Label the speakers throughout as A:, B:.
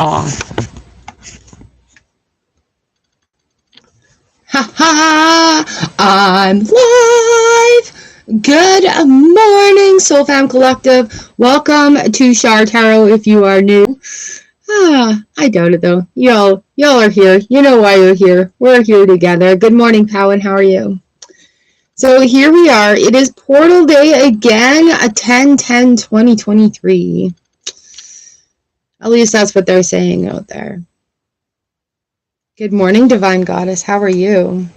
A: Ha ha! I'm live! Good morning, Soul Fam Collective. Welcome to Char Tarot if you are new. I doubt it though. Y'all are here. You know why you're here. We're here together. Good morning, Powen. How are you? So here we are. It is Portal Day again, a 10/10/2023. At least that's what they're saying out there. Good morning, Divine Goddess. How are you?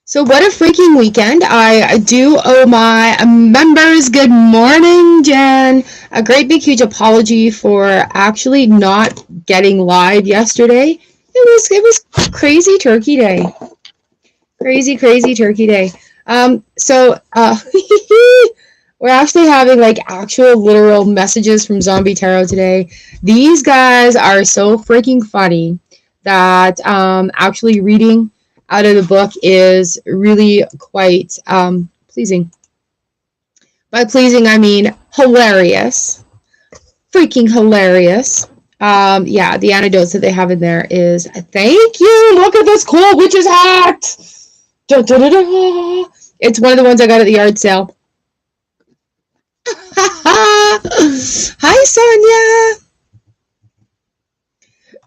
A: So what a freaking weekend. I do owe my members good morning, Jen. A great big huge apology for actually not getting live yesterday. It was crazy turkey day. Crazy turkey day. We're actually having like actual literal messages from Zombie Tarot today. These guys are so freaking funny that actually reading out of the book is really quite pleasing. By pleasing, I mean hilarious. Freaking hilarious. Yeah, the anecdotes that they have in there is, thank you, look at this cool witch's hat. Da, da, da, da. It's one of the ones I got at the yard sale. Hi, Sonia.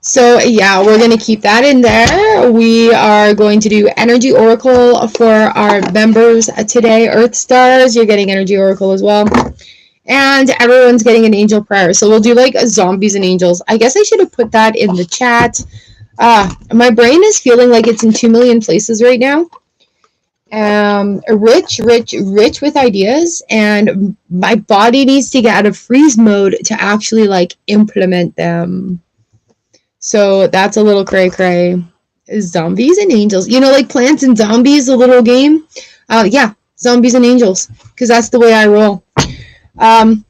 A: So yeah, we're going to keep that in there. We are going to do Energy Oracle for our members today. Earth Stars, you're getting Energy Oracle as well. And everyone's getting an angel prayer. So we'll do like zombies and angels. I guess I should have put that in the chat. My brain is feeling like it's in 2 million places right now. Rich with ideas. And my body needs to get out of freeze mode to actually like implement them. So that's a little cray-cray. Zombies and angels. You know, like Plants and Zombies, the little game? Yeah, zombies and angels. Because that's the way I roll. I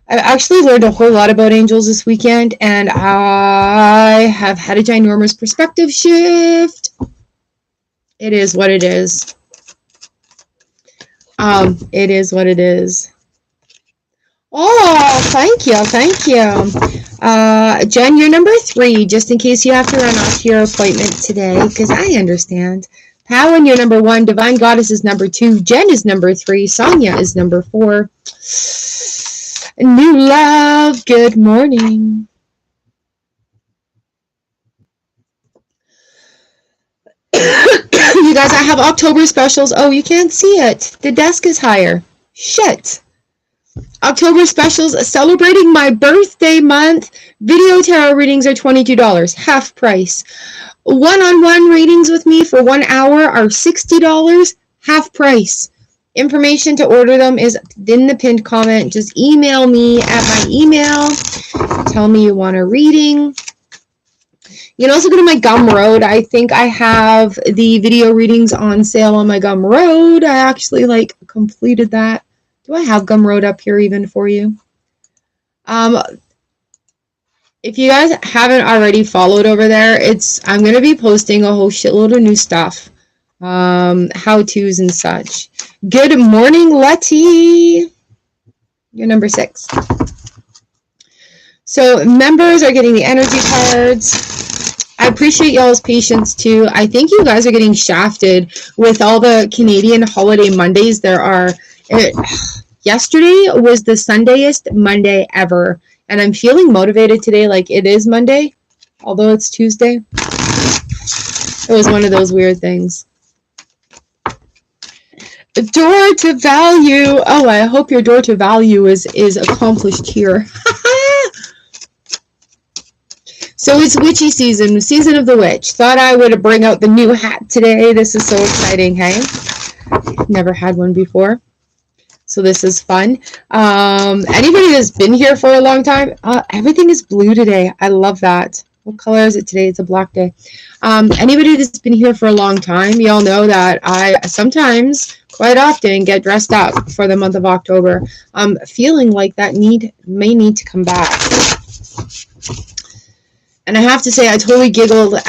A: actually learned a whole lot about angels this weekend. And I have had a ginormous perspective shift. It is what it is. It is what it is. Oh, thank you. Jen, you're number 3, just in case you have to run off to your appointment today, because I understand. Powen, you're number 1. Divine Goddess is number 2. Jen is number 3. Sonia is number 4. New Love, good morning. You guys, I have October specials. Oh, you can't see it. The desk is higher. Shit. October specials celebrating my birthday month. Video tarot readings are $22, half price. One-on-one readings with me for 1 hour are $60, half price. Information to order them is in the pinned comment. Just email me at my email. Tell me you want a reading. You can also go to my Gumroad. I think I have the video readings on sale on my Gumroad. I actually completed that. Do I have Gumroad up here even for you? If you guys haven't already followed over there, I'm going to be posting a whole shitload of new stuff. How-tos and such. Good morning, Letty. You're number 6. So members are getting the energy cards. I appreciate y'all's patience too. I think you guys are getting shafted with all the Canadian holiday Mondays there are. Yesterday was the Sundayest Monday ever, and I'm feeling motivated today like it is Monday, although it's Tuesday. It was one of those weird things. Door to value. Oh, I hope your door to value is accomplished here. So it's witchy season of the witch. Thought I would bring out the new hat today. This is so exciting, hey? Never had one before. So this is fun. Anybody that's been here for a long time, everything is blue today. I love that. What color is it today? It's a black day. Anybody that's been here for a long time, y'all know that I sometimes, quite often, get dressed up for the month of October. I'm feeling like that may need to come back. And I have to say, I totally giggled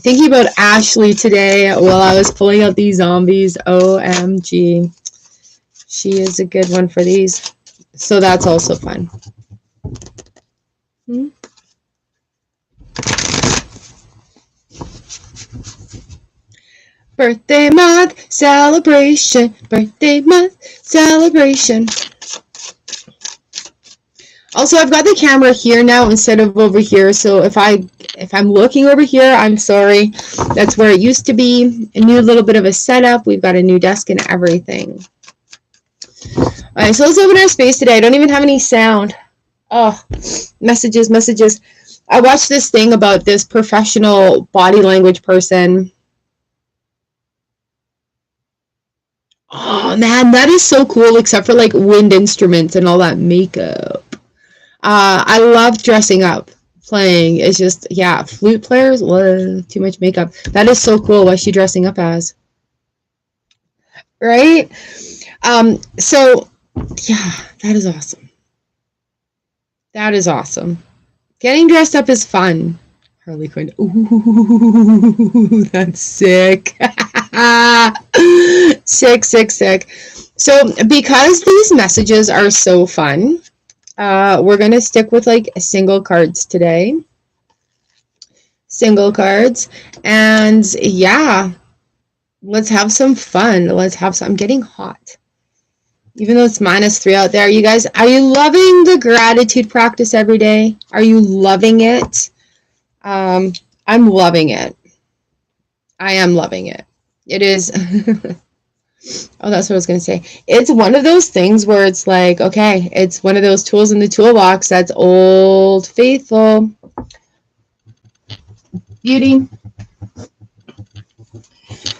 A: thinking about Ashley today while I was pulling out these zombies. OMG. She is a good one for these. So that's also fun. Birthday month celebration. Birthday month celebration. Also, I've got the camera here now instead of over here, so if I'm looking over here, I'm sorry. That's where it used to be. A new little bit of a setup. We've got a new desk and everything. All right, so let's open our space today. I don't even have any sound. Oh, messages. I watched this thing about this professional body language person. Oh, man, that is so cool, except for, like, wind instruments and all that makeup. I love dressing up, playing. It's just, yeah, flute players, too much makeup. That is so cool. What's she dressing up as? Right? So, yeah, that is awesome. That is awesome. Getting dressed up is fun. Harley Quinn. Ooh, that's sick. Sick. So, because these messages are so fun, we're going to stick with like single cards today. Single cards. And yeah, let's have some fun. I'm getting hot. Even though it's -3 out there. You guys, are you loving the gratitude practice every day? Are you loving it? I'm loving it. I am loving it. It is... Oh, that's what I was going to say. It's one of those things where it's like, okay, it's one of those tools in the toolbox that's old faithful. Beauty.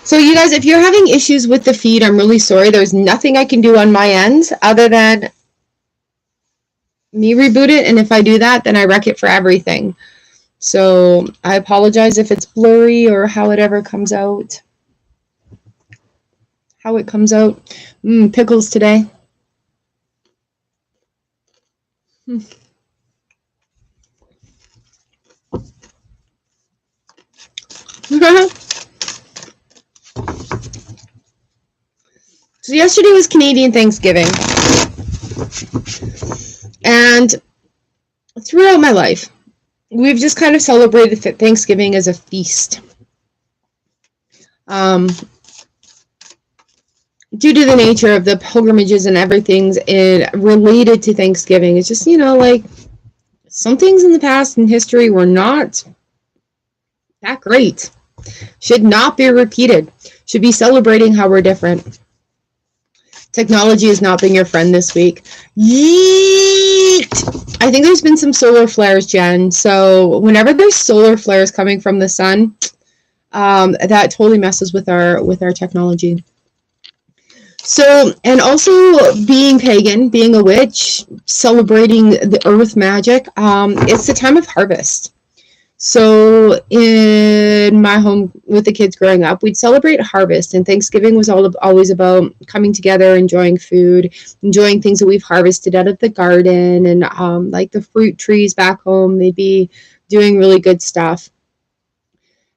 A: So you guys, if you're having issues with the feed, I'm really sorry. There's nothing I can do on my end other than me reboot it. And if I do that, then I wreck it for everything. So I apologize if it's blurry or how it ever comes out. How it comes out. Pickles today. So yesterday was Canadian Thanksgiving. And throughout my life, we've just kind of celebrated Thanksgiving as a feast. Due to the nature of the pilgrimages and everything related to Thanksgiving, it's just, like some things in the past in history were not that great. Should not be repeated. Should be celebrating how we're different. Technology has not been your friend this week. Yeet! I think there's been some solar flares, Jen. So whenever there's solar flares coming from the sun, that totally messes with our technology. So, and also being pagan, being a witch, celebrating the earth magic, it's the time of harvest. So in my home with the kids growing up, we'd celebrate harvest, and Thanksgiving was always about coming together, enjoying food, enjoying things that we've harvested out of the garden, and like the fruit trees back home, they'd be doing really good stuff.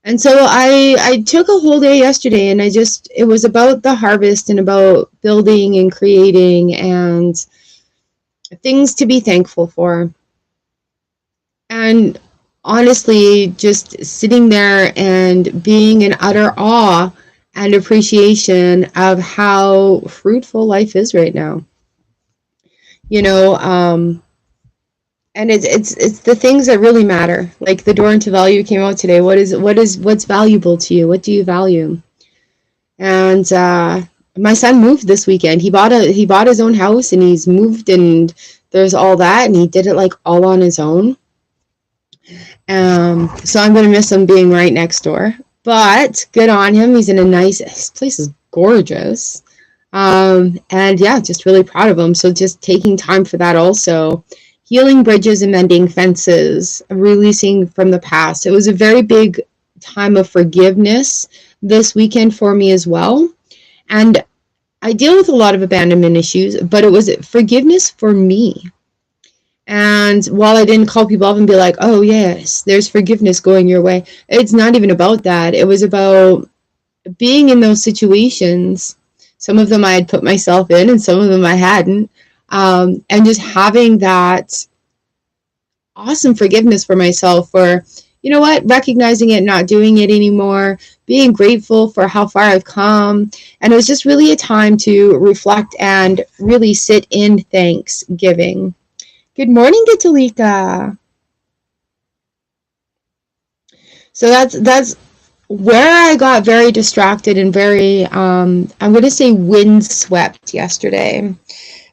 A: And so I took a whole day yesterday, and it was about the harvest and about building and creating and things to be thankful for. And honestly, just sitting there and being in utter awe and appreciation of how fruitful life is right now. And it's the things that really matter. Like the Door into Value came out today. What's valuable to you? What do you value? And my son moved this weekend. He bought his own house, and he's moved, and there's all that, and he did it like all on his own. So I'm going to miss him being right next door, but good on him. He's in his place is gorgeous. And yeah, just really proud of him. So just taking time for that also. Healing bridges and mending fences, releasing from the past. It was a very big time of forgiveness this weekend for me as well. And I deal with a lot of abandonment issues, but it was forgiveness for me. And while I didn't call people up and be like, oh, yes, there's forgiveness going your way, it's not even about that. It was about being in those situations. Some of them I had put myself in, and some of them I hadn't. And just having that awesome forgiveness for myself for, you know what, recognizing it, not doing it anymore, being grateful for how far I've come. And it was just really a time to reflect and really sit in Thanksgiving. Good morning, Gitalika. So that's where I got very distracted and very, I'm going to say windswept yesterday.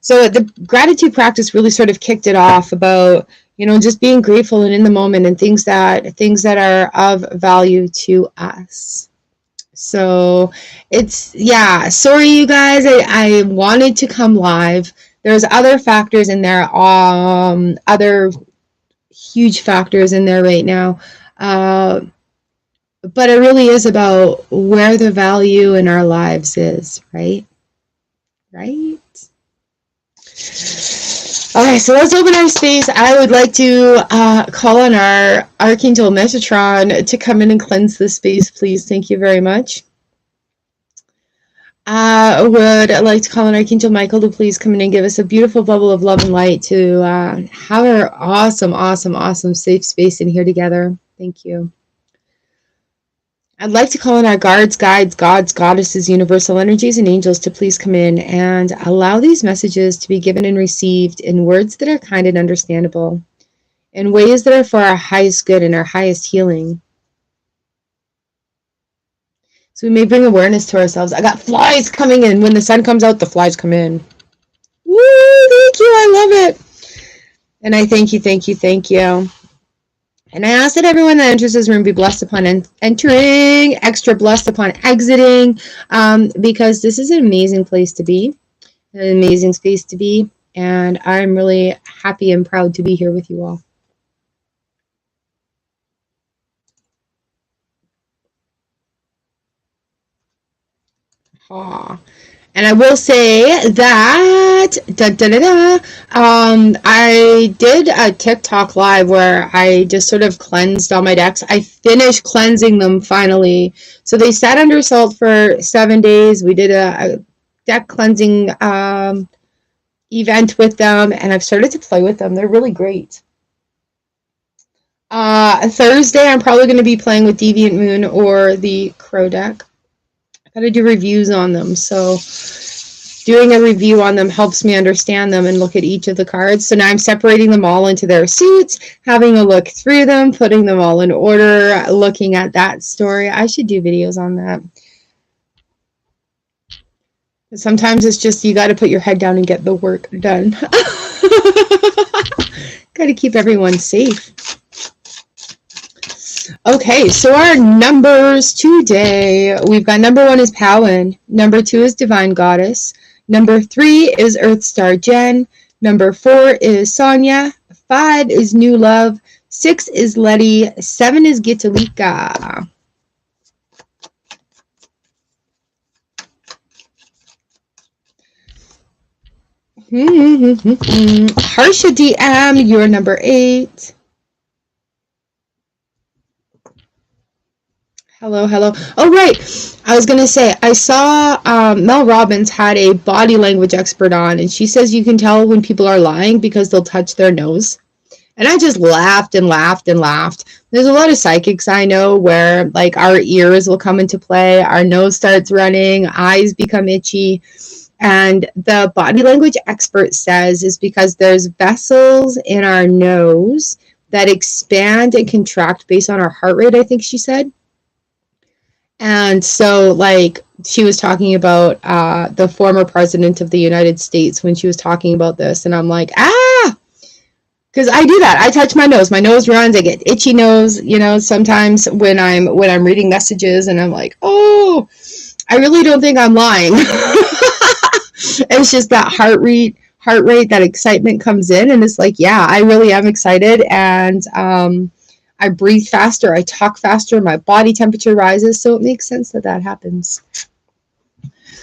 A: So the gratitude practice really sort of kicked it off about, you know, just being grateful and in the moment and things that are of value to us. So it's, yeah, sorry you guys, I wanted to come live. There's other factors in there, other huge factors in there right now. But it really is about where the value in our lives is, right? Right? Okay, so let's open our space. I would like to call on our Archangel Metatron to come in and cleanse this space, please. Thank you very much. I would like to call on Archangel Michael to please come in and give us a beautiful bubble of love and light to have our awesome, awesome, awesome safe space in here together. Thank you. I'd like to call on our guards, guides, gods, goddesses, universal energies, and angels to please come in and allow these messages to be given and received in words that are kind and understandable, in ways that are for our highest good and our highest healing. So we may bring awareness to ourselves. I got flies coming in. When the sun comes out, the flies come in. Woo! Thank you. I love it. And I thank you, thank you, thank you. And I ask that everyone that enters this room be blessed upon entering, extra blessed upon exiting, because this is an amazing place to be, an amazing space to be, and I'm really happy and proud to be here with you all. Aww. And I will say that I did a TikTok live where I just sort of cleansed all my decks. I finished cleansing them finally. So they sat under salt for 7 days. We did a deck cleansing event with them, and I've started to play with them. They're really great. Thursday, I'm probably going to be playing with Deviant Moon or the Crow deck. I gotta do reviews on them, so doing a review on them helps me understand them and look at each of the cards. So now I'm separating them all into their suits, having a look through them, putting them all in order, looking at that story. I should do videos on that. Sometimes it's just you got to put your head down and get the work done. Got to keep everyone safe. Okay, so our numbers today, we've got number 1 is Powen, number 2 is Divine Goddess, number 3 is Earth Star Jen, number 4 is Sonia, 5 is New Love, 6 is Letty, 7 is Gitalika. Harsha DM, you're number 8. Hello, hello. Oh, right. I was going to say, I saw Mel Robbins had a body language expert on, and she says you can tell when people are lying because they'll touch their nose. And I just laughed and laughed and laughed. There's a lot of psychics I know where, like, our ears will come into play, our nose starts running, eyes become itchy. And the body language expert says is because there's vessels in our nose that expand and contract based on our heart rate, I think she said. And so, like, she was talking about the former president of the United States when she was talking about this. And I'm like, because I do that. I touch my nose. My nose runs. I get itchy nose, you know, sometimes when I'm reading messages and I'm like, oh, I really don't think I'm lying. It's just that heart rate, that excitement comes in. And it's like, yeah, I really am excited. And I breathe faster, I talk faster, my body temperature rises, so it makes sense that that happens.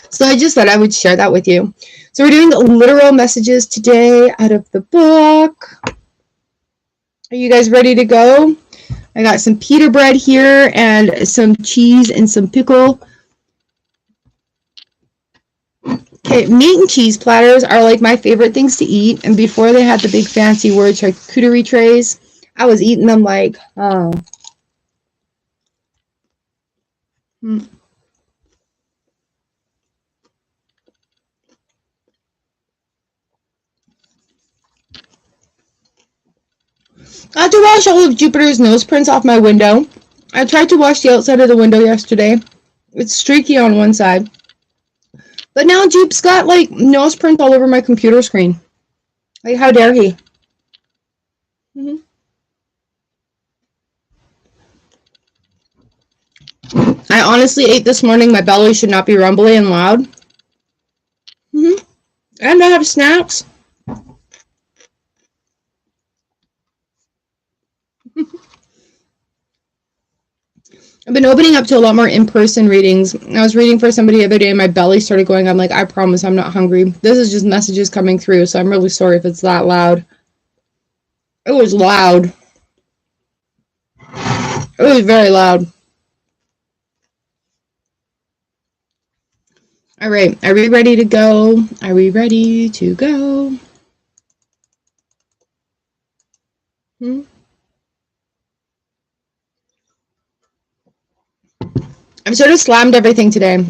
A: So I just thought I would share that with you. So we're doing literal messages today out of the book. Are you guys ready to go? I got some pita bread here and some cheese and some pickle. Okay, meat and cheese platters are like my favorite things to eat. And before they had the big fancy word charcuterie trays, I was eating them like, oh. I had to wash all of Jupiter's nose prints off my window. I tried to wash the outside of the window yesterday. It's streaky on one side. But now Jupe's got, like, nose prints all over my computer screen. Like, how dare he? I honestly ate this morning. My belly should not be rumbly and loud. And I have snacks. I've been opening up to a lot more in-person readings. I was reading for somebody the other day and my belly started going. I'm like, I promise I'm not hungry. This is just messages coming through, so I'm really sorry if it's that loud. It was loud. It was very loud. All right, are we ready to go? Are we ready to go? I've sort of slammed everything today.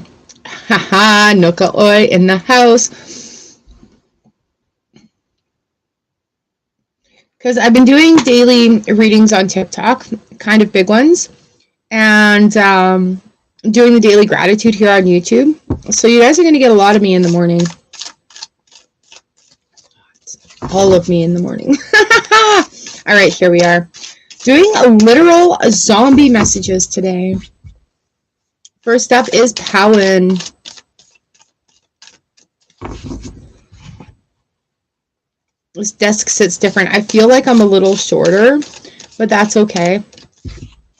A: Haha, Nuka Oi in the house. Because I've been doing daily readings on TikTok, kind of big ones, and doing the daily gratitude here on YouTube. So you guys are going to get a lot of me in the morning. All of me in the morning. All right, here we are. Doing a literal zombie messages today. First up is Powen. This desk sits different. I feel like I'm a little shorter, but that's okay.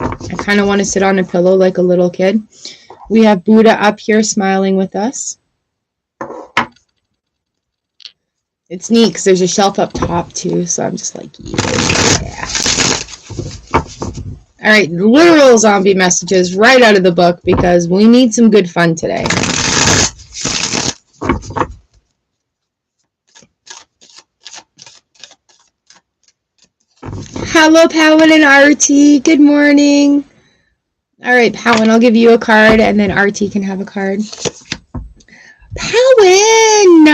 A: I kind of want to sit on a pillow like a little kid. We have Buddha up here smiling with us. It's neat because there's a shelf up top too, so I'm just like, yeah. All right, literal zombie messages right out of the book because we need some good fun today. Hello, Powen and RT. Good morning. All right, Powen, I'll give you a card and then RT can have a card. Powen!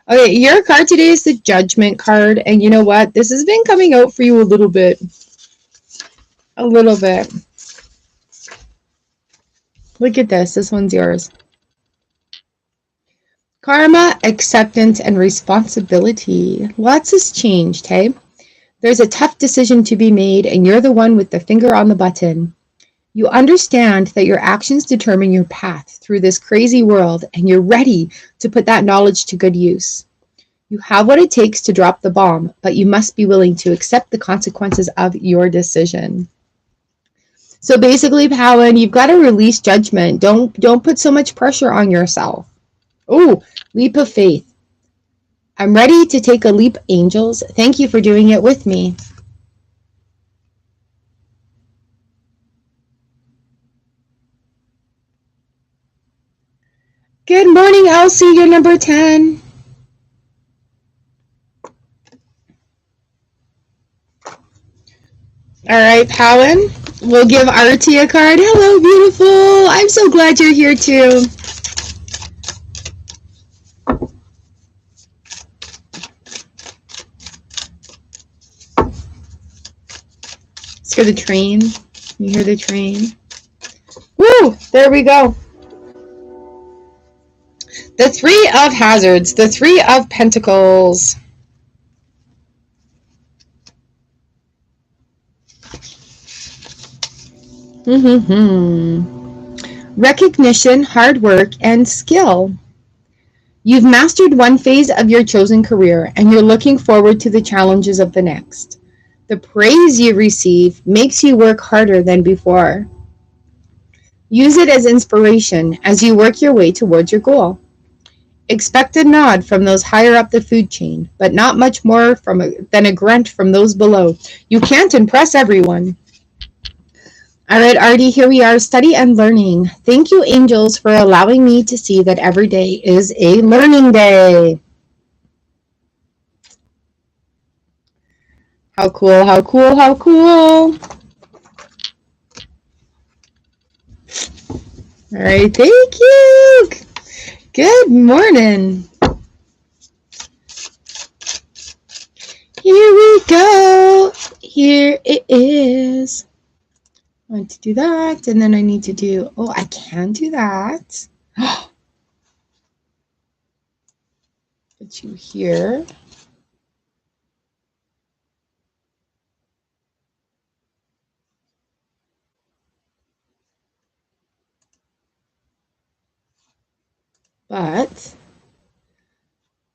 A: Okay, your card today is the Judgment card, and you know what? This has been coming out for you a little bit. A little bit. Look at this. This one's yours. Karma, acceptance, and responsibility. Lots has changed, hey? There's a tough decision to be made, and you're the one with the finger on the button. You understand that your actions determine your path through this crazy world, and you're ready to put that knowledge to good use. You have what it takes to drop the bomb, but you must be willing to accept the consequences of your decision. So basically, Powen, you've got to release judgment. Don't put so much pressure on yourself. Oh, leap of faith. I'm ready to take a leap, angels. Thank you for doing it with me. Good morning, Elsie. You're number 10. All right, Powen. We'll give RT a card. Hello, beautiful. I'm so glad you're here, too. Let's hear the train. You hear the train? Woo! There we go. The Three of Hazards. The Three of Pentacles. Recognition, hard work, and skill. You've mastered one phase of your chosen career, and you're looking forward to the challenges of the next. The praise you receive makes you work harder than before. Use it as inspiration as you work your way towards your goal. Expect a nod from those higher up the food chain, but not much more than a grunt from those below. You can't impress everyone. All right, Artie, here we are, study and learning. Thank you, angels, for allowing me to see that every day is a learning day. How cool, how cool, how cool. All right, thank you. Good morning. Here we go. Here it is. I want to do that, and then I need to do, oh, I can do that. Put you here. But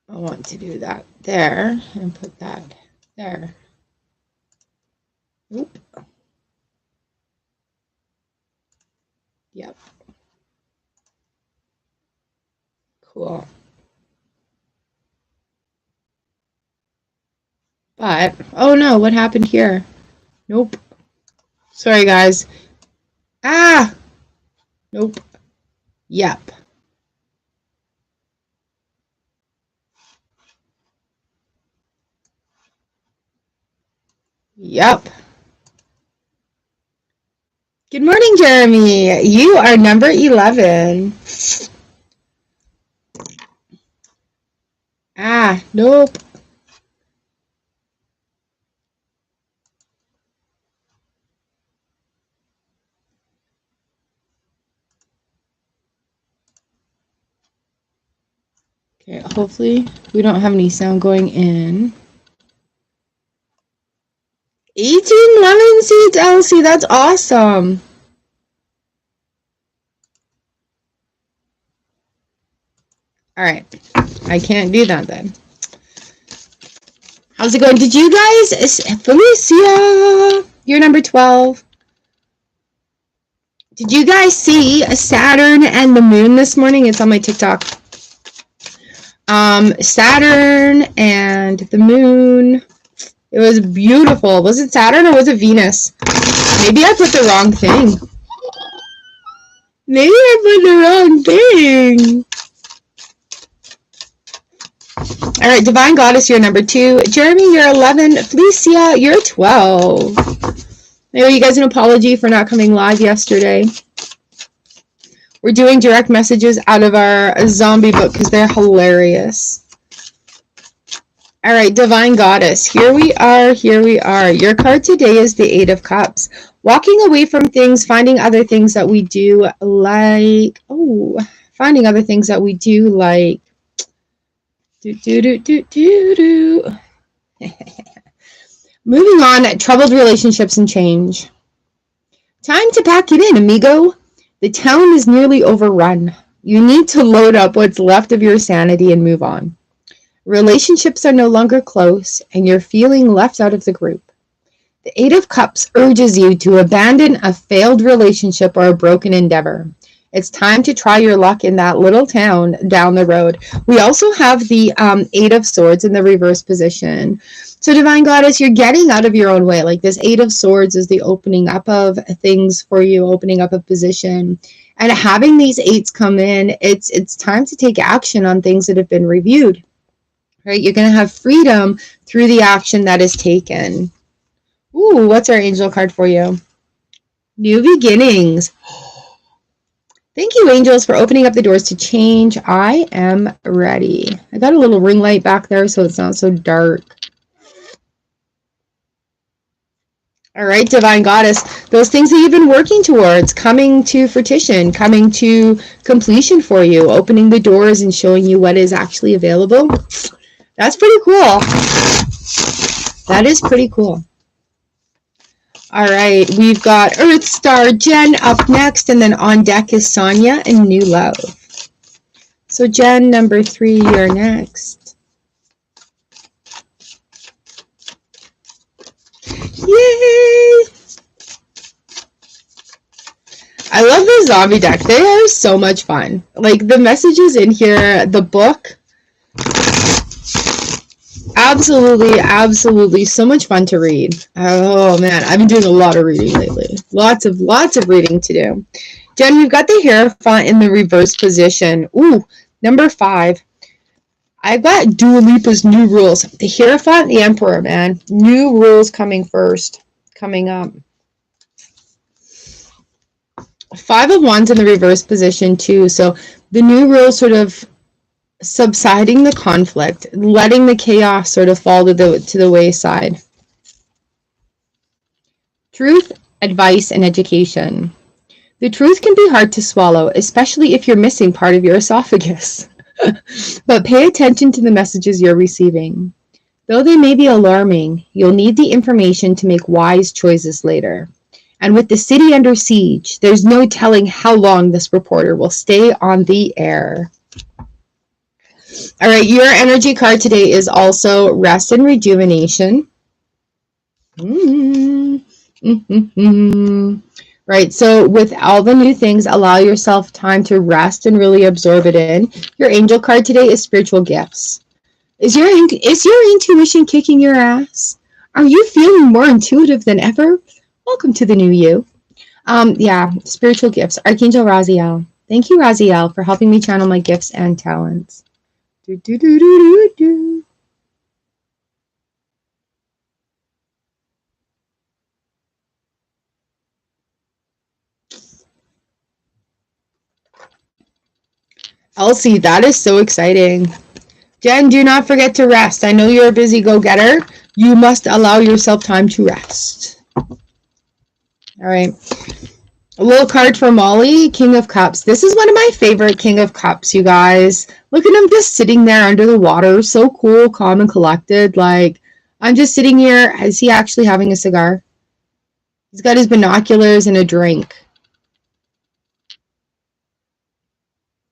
A: I want to do that there and put that there. Oop. Yep. Cool. But, oh no, what happened here? Nope. Sorry, guys. Ah! Nope. Yep. Yep. Good morning, Jeremy. You are number 11. Ah, nope. Okay, hopefully we don't have any sound going in. 18 lemon seeds, Elsie. That's awesome. All right. I can't do that then. How's it going? Did you guys, Felicia, you're number 12. Did you guys see Saturn and the moon this morning? It's on my TikTok. Saturn and the moon. It was beautiful. Was it Saturn or was it Venus? Maybe I put the wrong thing. Maybe I put the wrong thing. All right, Divine Goddess, you're number 2. Jeremy, you're 11. Felicia, you're 12. I owe you guys an apology for not coming live yesterday. We're doing direct messages out of our zombie book because they're hilarious. All right, Divine Goddess, here we are, here we are. Your card today is the 8 of Cups. Walking away from things, finding other things that we do like, finding other things that we do like. Moving on, troubled relationships and change. Time to pack it in, amigo. The town is nearly overrun. You need to load up what's left of your sanity and move on. Relationships are no longer close, and you're feeling left out of the group. The 8 of Cups urges you to abandon a failed relationship or a broken endeavor. It's time to try your luck in that little town down the road. We also have the 8 of Swords in the reverse position. So Divine Goddess, you're getting out of your own way. Like this 8 of Swords is the opening up of things for you, opening up a position. And having these 8s come in, it's time to take action on things that have been reviewed. Right? You're going to have freedom through the action that is taken. Ooh, what's our angel card for you? New beginnings. Thank you, angels, for opening up the doors to change. I am ready. I got a little ring light back there so it's not so dark. All right, Divine Goddess, those things that you've been working towards, coming to fruition, coming to completion for you, opening the doors and showing you what is actually available. That's pretty cool. That is pretty cool. All right, we've got Earth Star Jen up next, and then on deck is Sonia and New Love. So Jen, number 3, you're next. Yay! I love the zombie deck. They are so much fun. Like the messages in here, the book. Absolutely so much fun to read. Oh man, I've been doing a lot of reading lately. Lots of reading to do. Jen, we've got the Hierophant in the reverse position. Ooh, number 5. I've got Dua Lipa's new rules. The Hierophant, the Emperor, man. New rules coming up. Five of Wands in the reverse position too. So the new rules sort of subsiding the conflict, letting the chaos sort of fall to the wayside. Truth, advice, and education. The truth can be hard to swallow, especially if you're missing part of your esophagus. But pay attention to the messages you're receiving. Though they may be alarming, you'll need the information to make wise choices later. And with the city under siege, there's no telling how long this reporter will stay on the air. All right, your energy card today is also rest and rejuvenation. Right, so with all the new things, allow yourself time to rest and really absorb it in. Your angel card today is spiritual gifts. Is your intuition kicking your ass? Are you feeling more intuitive than ever? Welcome to the new you. Yeah, spiritual gifts. Archangel Raziel. Thank you, Raziel, for helping me channel my gifts and talents. Elsie, that is so exciting. Jen, do not forget to rest. I know you're a busy go-getter. You must allow yourself time to rest. All right. A little card for Molly, King of Cups. This is one of my favorite King of Cups, you guys. Look at him just sitting there under the water. So cool, calm, and collected. Like, I'm just sitting here. Is he actually having a cigar? He's got his binoculars and a drink.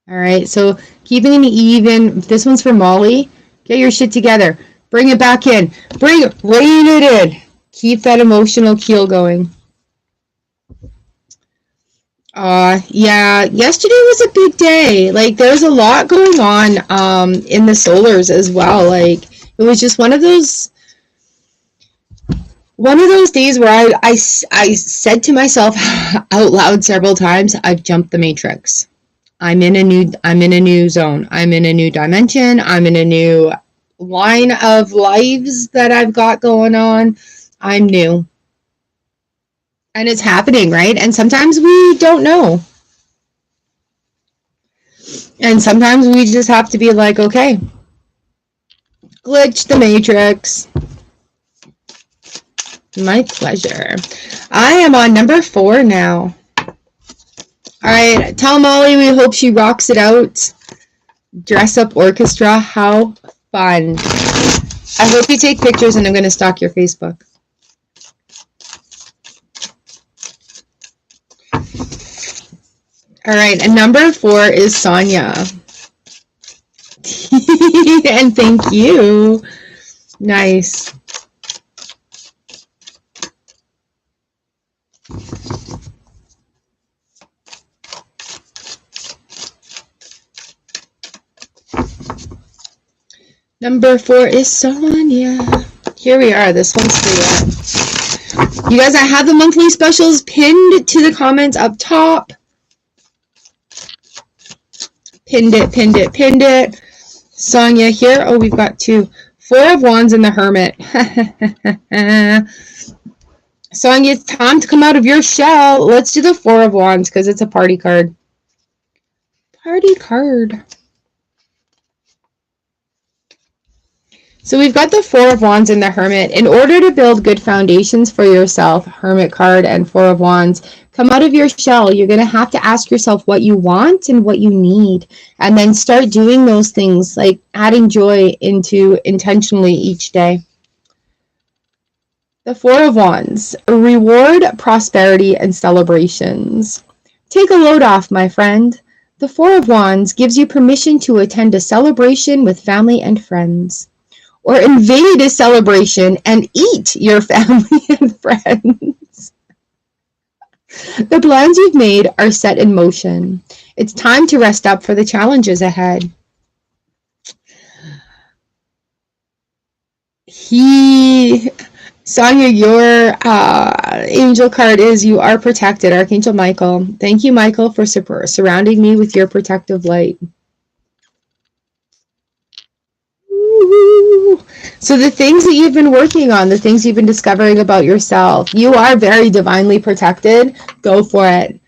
A: All right, so keeping it even. This one's for Molly. Get your shit together. Bring it back in. Rein it in. Keep that emotional keel going. Yeah, yesterday was a big day. Like, there's a lot going on in the solars as well. Like, it was just one of those days where I said to myself out loud several times, I've jumped the matrix. I'm in a new zone. I'm in a new dimension. I'm in a new line of lives that I've got going on. I'm new. And it's happening, right? And sometimes we don't know. And sometimes we just have to be like, okay, glitch the matrix. My pleasure. I am on number 4 now. All right, tell Molly we hope she rocks it out. Dress up orchestra, how fun. I hope you take pictures and I'm going to stalk your Facebook. All right, and number 4 is Sonia. And thank you. Nice. Number 4 is Sonia. Here we are. This one's for you. You guys, I have the monthly specials pinned to the comments up top. Pinned it. Sonia here. Oh, we've got 2. 4 of Wands and the Hermit. Sonia, it's time to come out of your shell. Let's do the 4 of Wands because it's a party card. Party card. So we've got the 4 of Wands and the Hermit. In order to build good foundations for yourself, Hermit card and 4 of Wands, come out of your shell. You're going to have to ask yourself what you want and what you need. And then start doing those things, like adding joy into intentionally each day. The 4 of Wands, reward, prosperity, and celebrations. Take a load off, my friend. The 4 of Wands gives you permission to attend a celebration with family and friends. Or invade a celebration and eat your family and friends. The plans you've made are set in motion. It's time to rest up for the challenges ahead. Sonia, your angel card is you are protected, Archangel Michael. Thank you, Michael, for surrounding me with your protective light. So the things that you've been working on, the things you've been discovering about yourself, you are very divinely protected. Go for it.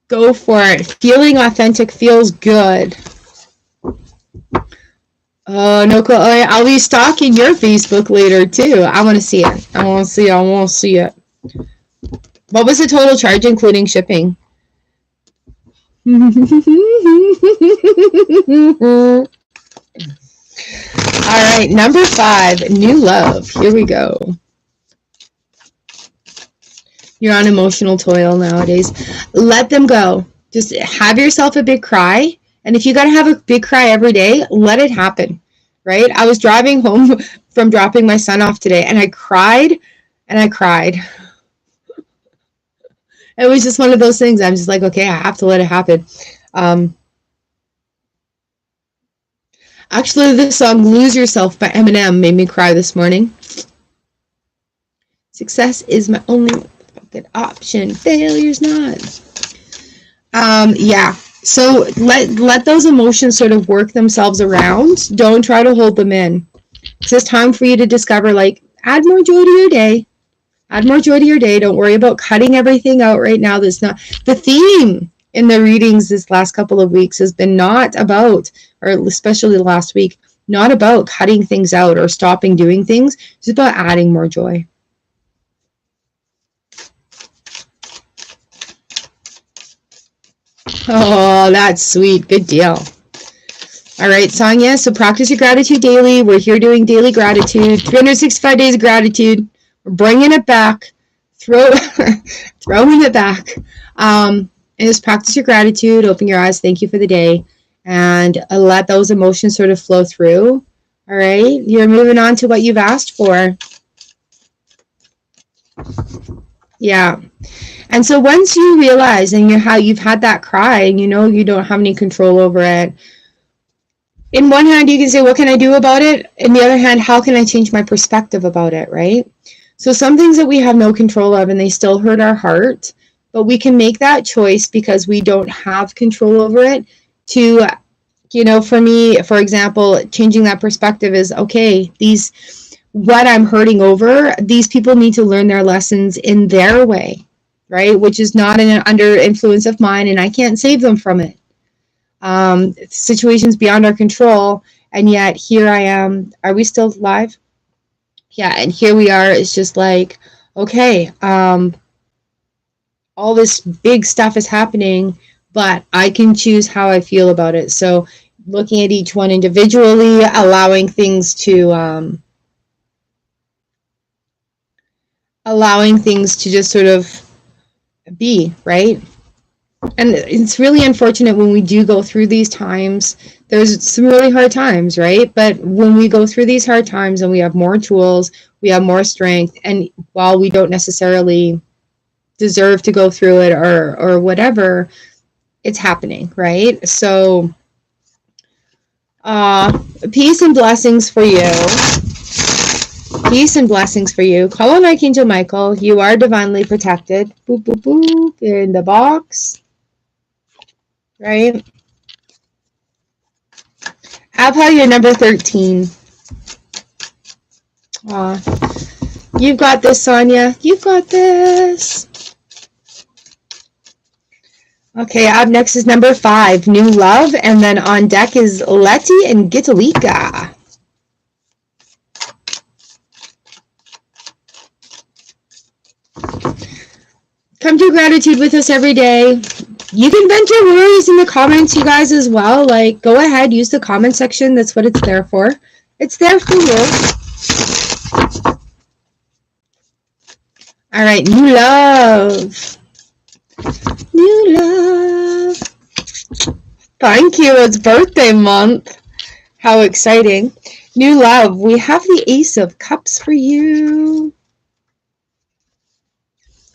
A: Go for it. Feeling authentic feels good. Oh, no, I'll be stalking your Facebook later, too. I want to see it. I want to see it. What was the total charge, including shipping? All right, number 5, new love. Here we go. You're on emotional toil nowadays. Let them go. Just have yourself a big cry. And if you got to have a big cry every day, let it happen, right? I was driving home from dropping my son off today, and I cried, and I cried. It was just one of those things. I'm just like, okay, I have to let it happen. Actually, the song Lose Yourself by Eminem made me cry this morning. Success is my only fucking option. Failure's not. Yeah. So let those emotions sort of work themselves around. Don't try to hold them in. It's time for you to discover, like, add more joy to your day. Add more joy to your day. Don't worry about cutting everything out right now. That's not the theme in the readings this last couple of weeks has been not about, or especially last week, not about cutting things out or stopping doing things. It's about adding more joy. Oh, that's sweet. Good deal. All right, Sonia, so practice your gratitude daily. We're here doing daily gratitude, 365 days of gratitude. We're bringing it back, throwing it back. And just practice your gratitude, open your eyes, thank you for the day, and let those emotions sort of flow through. All right, you're moving on to what you've asked for. Yeah. And so once you realize and you've had that cry and you know you don't have any control over it, in one hand you can say, what can I do about it? In the other hand, how can I change my perspective about it, right? So some things that we have no control of and they still hurt our heart, but we can make that choice because we don't have control over it to, for me, for example, changing that perspective is, okay, what I'm hurting over, these people need to learn their lessons in their way, right? Which is not under influence of mine, and I can't save them from it. Situations beyond our control, and yet here I am. Are we still live? Yeah, and here we are. It's just like, okay, all this big stuff is happening, but I can choose how I feel about it. So looking at each one individually, allowing things to just sort of be, right? And it's really unfortunate when we do go through these times. There's some really hard times, right? But when we go through these hard times and we have more tools, we have more strength, and while we don't necessarily deserve to go through it or whatever, it's happening, right? So peace and blessings for you. Peace and blessings for you. Call on Archangel Michael. You are divinely protected. Boop, boop, boop. You're in the box. Right? How you're number 13. You've got this, Sonia. You've got this. Okay, up next is number 5, new love. And then on deck is Letty and Gitalika. Come do gratitude with us every day. You can vent your worries in the comments, you guys, as well. Like, go ahead, use the comment section. That's what it's there for. It's there for you. All right, new love. New love. Thank you. It's birthday month. How exciting. New love. We have the Ace of Cups for you.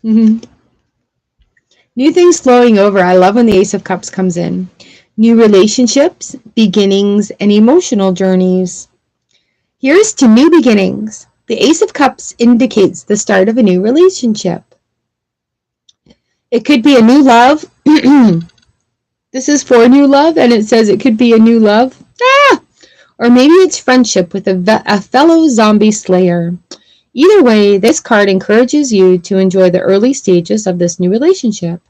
A: New things flowing over. I love when the Ace of Cups comes in. New relationships, beginnings, and emotional journeys. Here's to new beginnings. The Ace of Cups indicates the start of a new relationship. It could be a new love. This is for new love, and it says it could be a new love. Or maybe it's friendship with a fellow zombie slayer. Either way, this card encourages you to enjoy the early stages of this new relationship.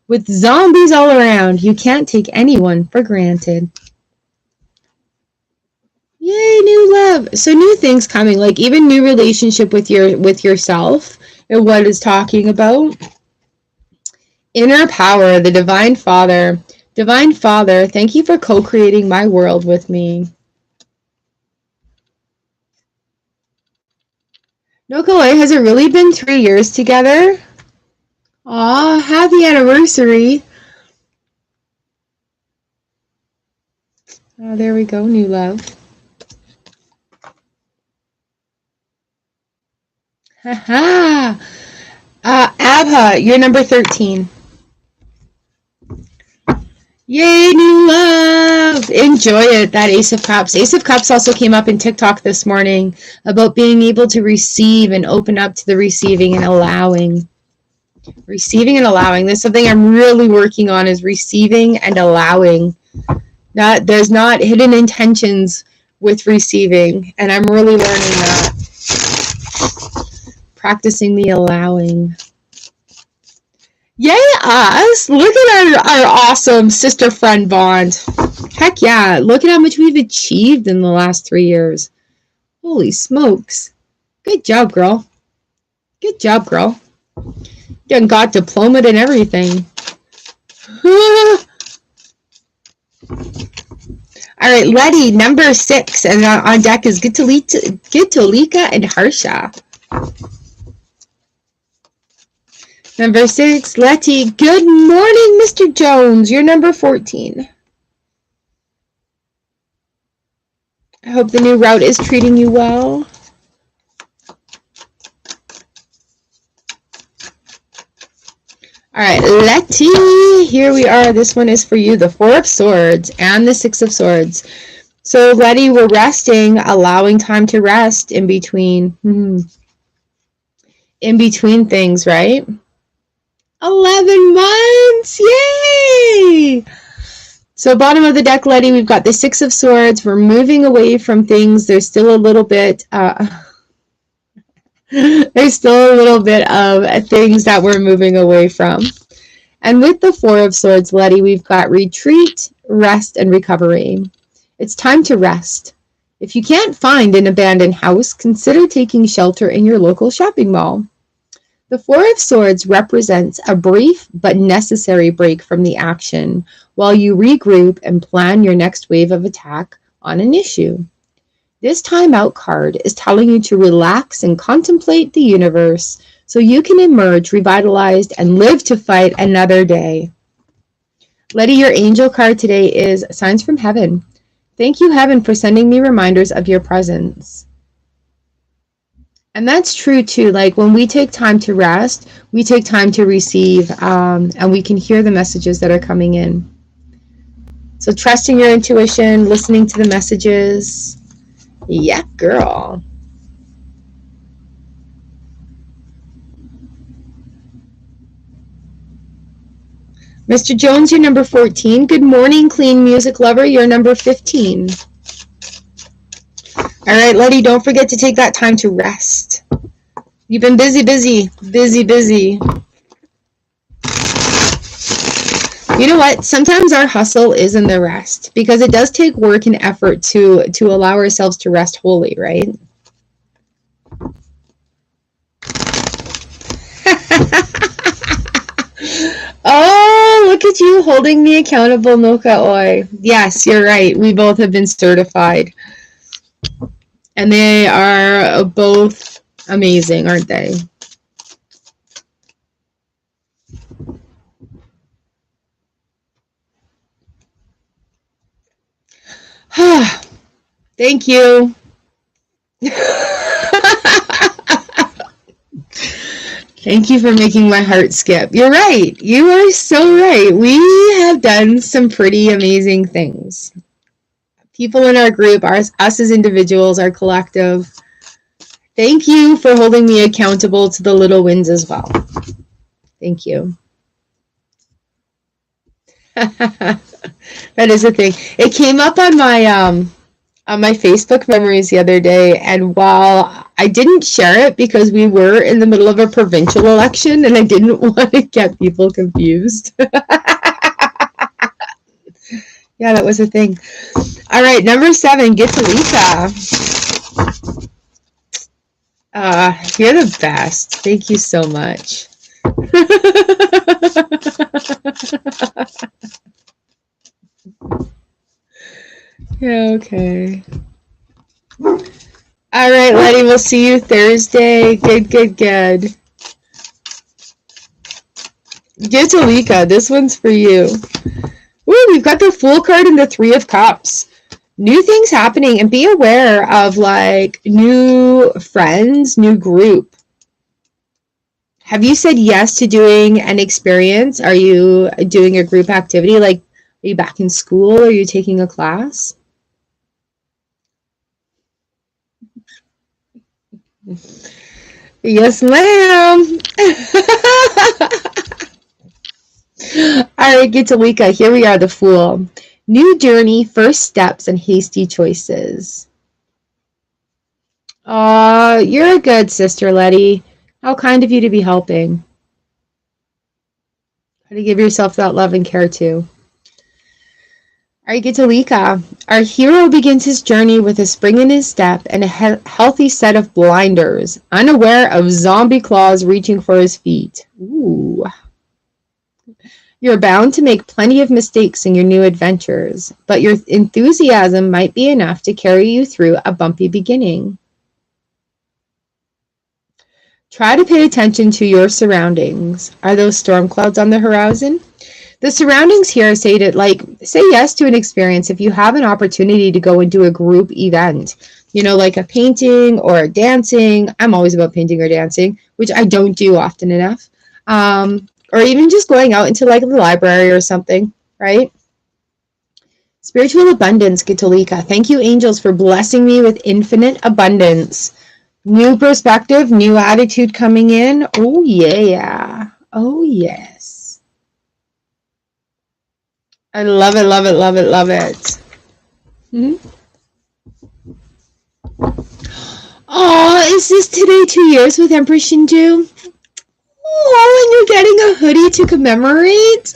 A: With zombies all around, you can't take anyone for granted. Yay, new love. So new things coming, like even new relationship with yourself, and what it's talking about. Inner power, the divine father. Divine Father, thank you for co-creating my world with me. Nokaloi, has it really been 3 years together? Aw, happy anniversary. Oh, there we go, new love. Haha. Abha, you're number 13. Yay, new love! Enjoy it, that Ace of Cups. Ace of Cups also came up in TikTok this morning about being able to receive and open up to the receiving and allowing. Receiving and allowing. This is something I'm really working on, is receiving and allowing. There's not hidden intentions with receiving, and I'm really learning that. Practicing the allowing. Yay us! Look at our awesome sister-friend bond. Heck yeah, look at how much we've achieved in the last 3 years. Holy smokes. Good job, girl. Good job, girl. You done got diplomaed and everything. Alright, Letty, number 6. And on deck is Gitolika and Harsha. Number 6, Letty. Good morning, Mr. Jones. You're number 14. I hope the new route is treating you well. All right, Letty, here we are. This one is for you, the 4 of Swords and the 6 of Swords. So, Letty, we're resting, allowing time to rest in between. In between things, right? 11 months! Yay! So bottom of the deck, Letty, we've got the 6 of Swords. We're moving away from things. There's still a little bit of things that we're moving away from. And with the 4 of Swords, Letty, we've got retreat, rest, and recovery. It's time to rest. If you can't find an abandoned house, consider taking shelter in your local shopping mall. The 4 of Swords represents a brief but necessary break from the action while you regroup and plan your next wave of attack on an issue. This timeout card is telling you to relax and contemplate the universe so you can emerge revitalized and live to fight another day. Letty, your angel card today is Signs from Heaven. Thank you, Heaven, for sending me reminders of your presence. And that's true too. Like when we take time to rest, we take time to receive, and we can hear the messages that are coming in. So trusting your intuition, listening to the messages. Yeah, girl. Mr. Jones, you're number 14. Good morning, clean music lover. You're number 15. All right, Letty, don't forget to take that time to rest. You've been busy. You know what? Sometimes our hustle is in the rest because it does take work and effort to allow ourselves to rest wholly, right? Oh, look at you holding me accountable, Noka Oi. Yes, you're right. We both have been certified. And they are both amazing, aren't they? Thank you. Thank you for making my heart skip. You're right. You are so right. We have done some pretty amazing things. People in our group, us as individuals, our collective. Thank you for holding me accountable to the little wins as well. Thank you. That is a thing. It came up on my on my Facebook memories the other day, and while I didn't share it because we were in the middle of a provincial election and I didn't want to get people confused. Yeah, that was a thing. All right, number 7, get to Lisa. You're the best. Thank you so much. Yeah, okay. All right, Letty, we'll see you Thursday. Good. Get to Lika. This one's for you. Ooh, we've got the Fool card and the 3 of Cups. New things happening, and be aware of like new friends, new group. Have you said yes to doing an experience? Are you doing a group activity? Like, are you back in school? Are you taking a class? Yes, ma'am. All right, get to Lika. Here we are, the Fool. New journey, first steps, and hasty choices. You're a good sister, Letty. How kind of you to be helping. Try to give yourself that love and care too. All right, get to Lika. Our hero begins his journey with a spring in his step and a healthy set of blinders, unaware of zombie claws reaching for his feet. Ooh. You're bound to make plenty of mistakes in your new adventures, but your enthusiasm might be enough to carry you through a bumpy beginning. Try to pay attention to your surroundings. Are those storm clouds on the horizon? The surroundings here say yes to an experience if you have an opportunity to go and do a group event. You know, like a painting or dancing. I'm always about painting or dancing, which I don't do often enough. Or even just going out into like the library or something, right? Spiritual abundance, Gitolika. Thank you, angels, for blessing me with infinite abundance. New perspective, new attitude coming in. Oh, yeah. Oh, yes. I love it. Oh, is this today 2 years with Empress Shinju? Oh, and you're getting a hoodie to commemorate?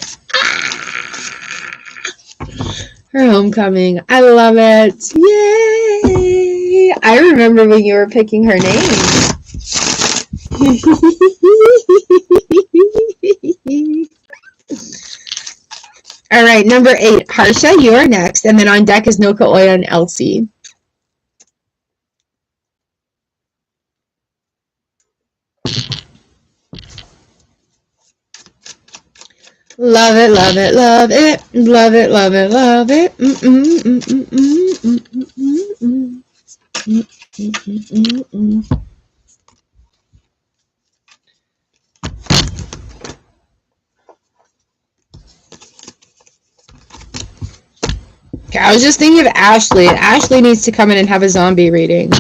A: Her homecoming. I love it. Yay! I remember when you were picking her name. All right, number 8. Harsha, you are next. And then on deck is Noka Oya and Elsie. Love it. Okay, I was just thinking of Ashley. Ashley needs to come in and have a zombie reading.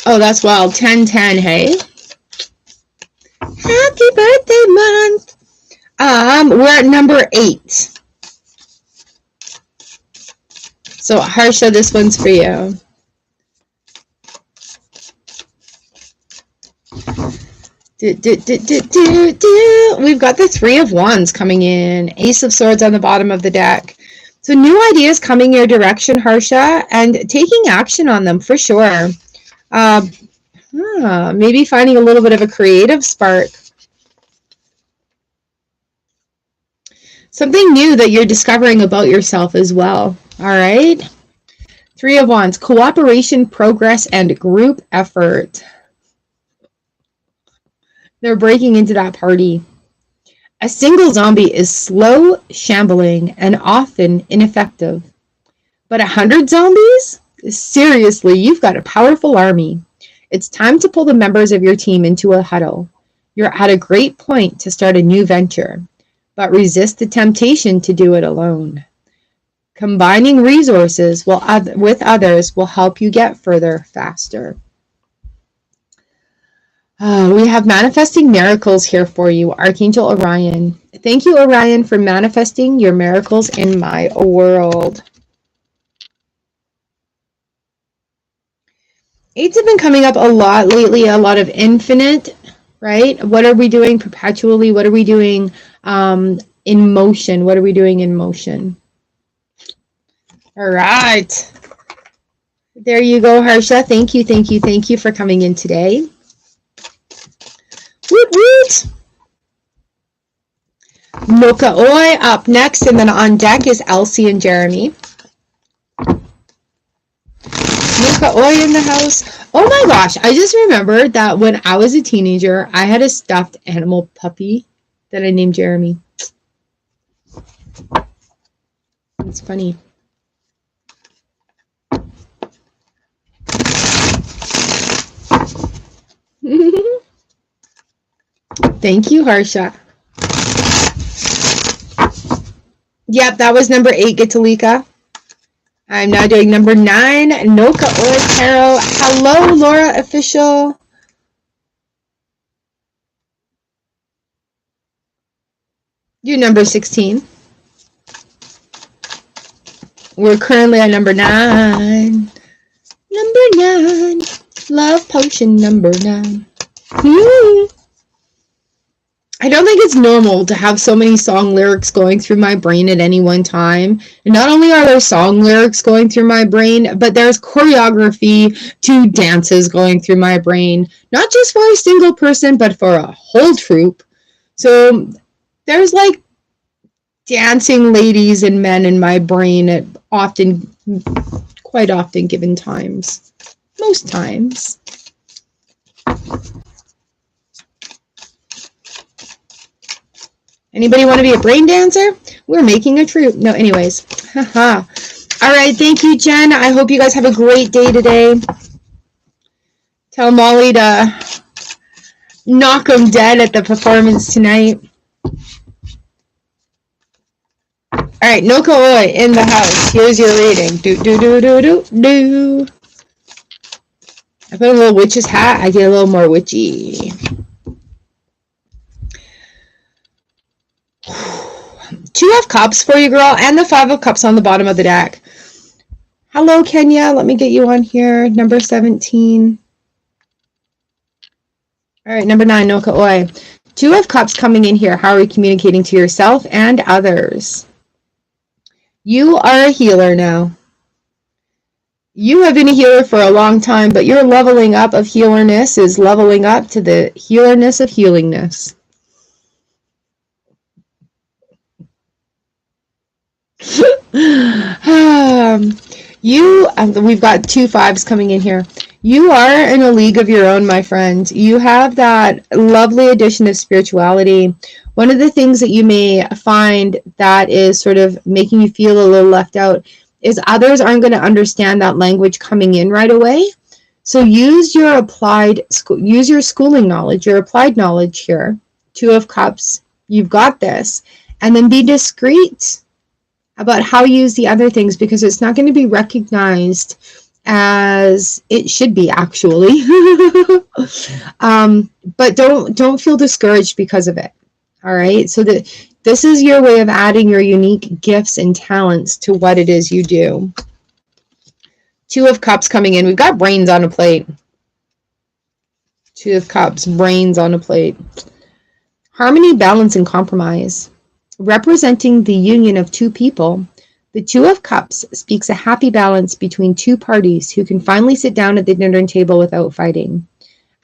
A: Oh, that's wild. 10-10, hey? Happy birthday month. We're at number 8. So, Harsha, this one's for you. We've got the 3 of Wands coming in. Ace of Swords on the bottom of the deck. So, new ideas coming your direction, Harsha, and taking action on them for sure. Maybe finding a little bit of a creative spark. Something new that you're discovering about yourself as well. All right. 3 of Wands, cooperation, progress, and group effort. They're breaking into that party. A single zombie is slow, shambling, and often ineffective. But 100 zombies? Seriously, you've got a powerful army. It's time to pull the members of your team into a huddle. You're at a great point to start a new venture, but resist the temptation to do it alone. Combining resources with others will help you get further faster. We have manifesting miracles here for you, Archangel Orion. Thank you, Orion, for manifesting your miracles in my world. Eights have been coming up a lot lately, a lot of infinite, right? What are we doing perpetually? What are we doing in motion? What are we doing in motion? All right. There you go, Harsha. Thank you, thank you, thank you for coming in today. Woot woot! Mocha Oi up next, and then on deck is Elsie and Jeremy. Mocha Oi in the house. Oh my gosh, I just remembered that when I was a teenager, I had a stuffed animal puppy that I named Jeremy. It's funny. Thank you, Harsha. Yep, that was number 8, Gitalika. I'm now doing number 9, Noka Oi Tarot. Hello, Laura Official. You're number 16. We're currently at number 9. Number 9. Love potion number 9. I don't think it's normal to have so many song lyrics going through my brain at any one time. And not only are there song lyrics going through my brain, but there's choreography to dances going through my brain. Not just for a single person, but for a whole troupe. So there's like dancing ladies and men in my brain at quite often given times. Most times. Anybody want to be a brain dancer? We're making a troupe. No, anyways. Haha. All right, thank you, Jen. I hope you guys have a great day today. Tell Molly to knock them dead at the performance tonight. All right, Noka Oi in the house. Here's your reading. Do. I put a little witch's hat. I get a little more witchy. Two of Cups for you, girl, and the 5 of Cups on the bottom of the deck. Hello, Kenya. Let me get you on here. Number 17. All right, number 9, Noka Oi. 2 of Cups coming in here. How are you communicating to yourself and others? You are a healer now. You have been a healer for a long time, but your leveling up of healerness is leveling up to the healerness of healingness. We've got 2 5s coming in here. You are in a league of your own, my friend. You have that lovely addition of spirituality. One of the things that you may find that is sort of making you feel a little left out is others aren't going to understand that language coming in right away. So use your schooling knowledge, your applied knowledge here. 2 of Cups, you've got this. And then be discreet about how you use the other things, because it's not going to be recognized as it should be, actually. But don't feel discouraged because of it. All right. So this is your way of adding your unique gifts and talents to what it is you do. 2 of Cups coming in. We've got brains on a plate. 2 of Cups, brains on a plate. Harmony, balance, and compromise. Representing the union of 2 people, the 2 of Cups speaks a happy balance between 2 parties who can finally sit down at the dinner table without fighting.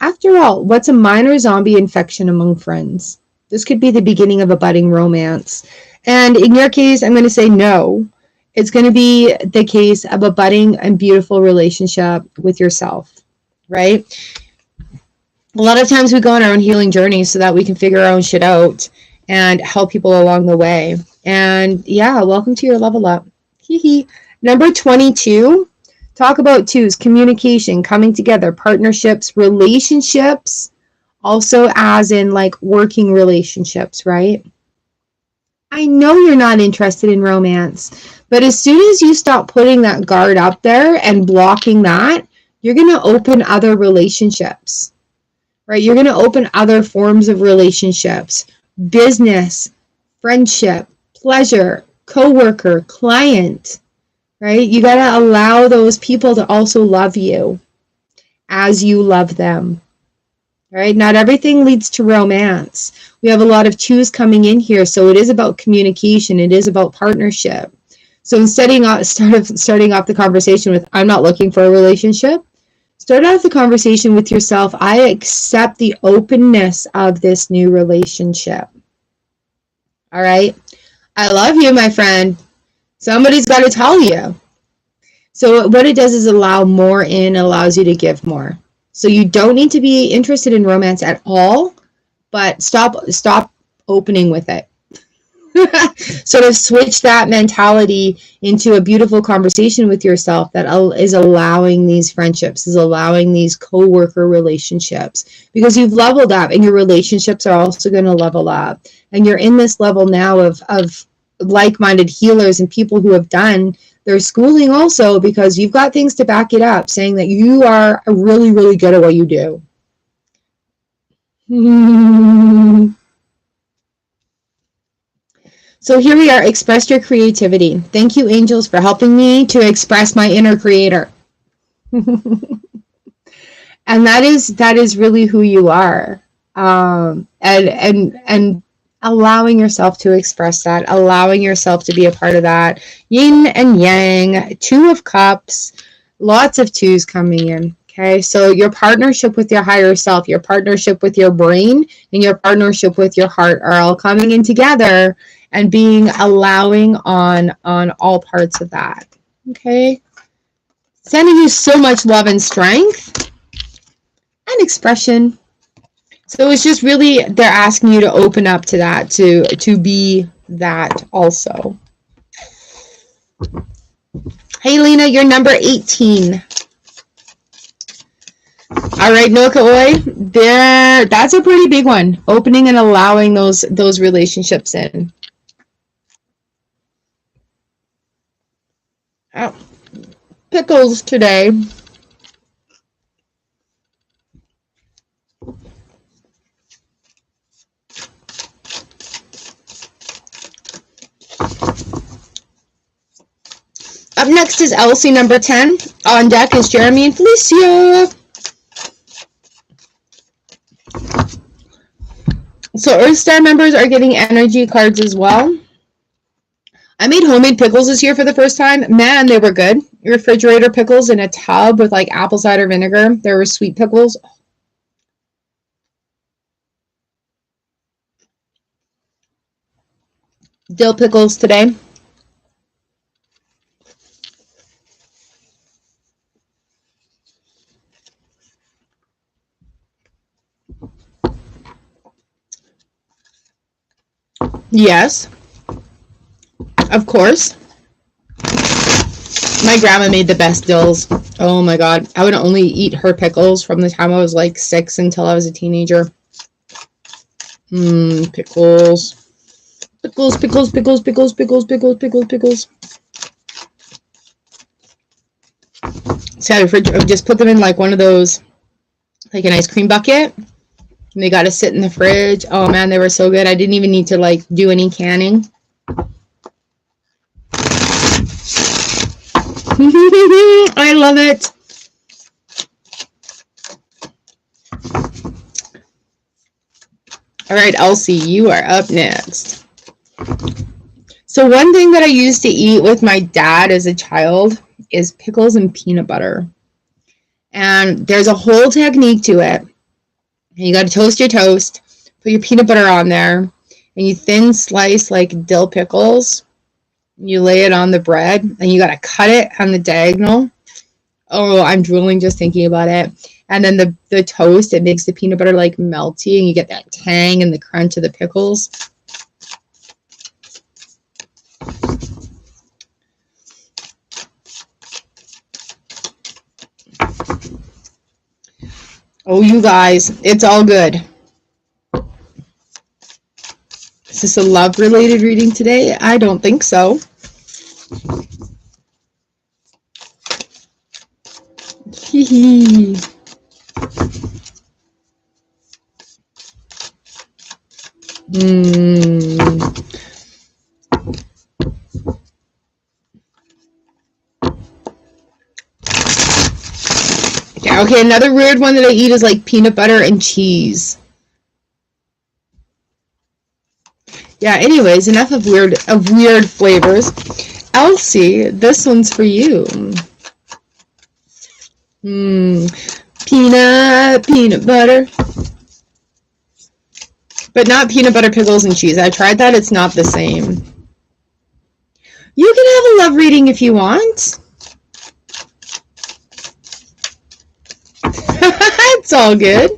A: After all, what's a minor zombie infection among friends? This could be the beginning of a budding romance. And in your case, I'm going to say no. It's going to be the case of a budding and beautiful relationship with yourself, right? A lot of times we go on our own healing journey so that we can figure our own shit out and help people along the way. And yeah, welcome to your level up. Number 22, talk about 2s, communication, coming together, partnerships, relationships, also as in like working relationships, right? I know you're not interested in romance, but as soon as you stop putting that guard up there and blocking that, you're going to open other relationships, right? You're going to open other forms of relationships, business, friendship, pleasure, coworker, client, right? You got to allow those people to also love you as you love them, right? Not everything leads to romance. We have a lot of twos coming in here, so it is about communication. It is about partnership. So instead of starting off the conversation with, I'm not looking for a relationship, start off the conversation with yourself, I accept the openness of this new relationship. All right? I love you, my friend. Somebody's got to tell you. So what it does is allow more in, allows you to give more. So you don't need to be interested in romance at all, but stop opening with it. Sort of switch that mentality into a beautiful conversation with yourself that is allowing these friendships, is allowing these co-worker relationships, because you've leveled up and your relationships are also going to level up. And you're in this level now of like-minded healers and people who have done their schooling also, because you've got things to back it up, saying that you are really, really good at what you do. So here we are, express your creativity. Thank you, angels, for helping me to express my inner creator. And that is really who you are. And allowing yourself to express that, allowing yourself to be a part of that. Yin and yang, Two of Cups, lots of twos coming in. Okay, so your partnership with your higher self, your partnership with your brain, and your partnership with your heart are all coming in together and being allowing on all parts of that. Okay, sending you so much love and strength and expression. So it's just really, they're asking you to open up to that, to be that also. Hey, Lena, you're number 18. All right, Noka Oi, that's a pretty big one. Opening and allowing those relationships in. Oh, pickles today. Up next is Elsie, number 10. On deck is Jeremy and Felicia. So Earth Star members are getting energy cards as well. I made homemade pickles this year for the first time. Man, they were good. Refrigerator pickles in a tub with like apple cider vinegar. There were sweet pickles. Dill pickles today. Yes, of course. My grandma made the best dills. Oh my god. I would only eat her pickles from the time I was like 6 until I was a teenager. Pickles. Pickles, pickles, pickles, pickles, pickles, pickles, pickles, pickles. So I would just put them in like one of those, like an ice cream bucket. And they got to sit in the fridge. Oh man, they were so good. I didn't even need to like do any canning. I love it. All right, Elsie, you are up next. So one thing that I used to eat with my dad as a child is pickles and peanut butter. And there's a whole technique to it. You got to toast your toast, put your peanut butter on there, and you thin slice like dill pickles. You lay it on the bread, and you got to cut it on the diagonal. Oh, I'm drooling just thinking about it. And then the toast, it makes the peanut butter like melty, and you get that tang and the crunch of the pickles. Oh, you guys, it's all good. Is this a love-related reading today? I don't think so. Hee. Yeah, okay, another weird one that I eat is like peanut butter and cheese. Yeah, anyways, enough of weird flavors. Elsie, this one's for you. Peanut butter. But not peanut butter pickles and cheese. I tried that, it's not the same. You can have a love reading if you want. It's all good.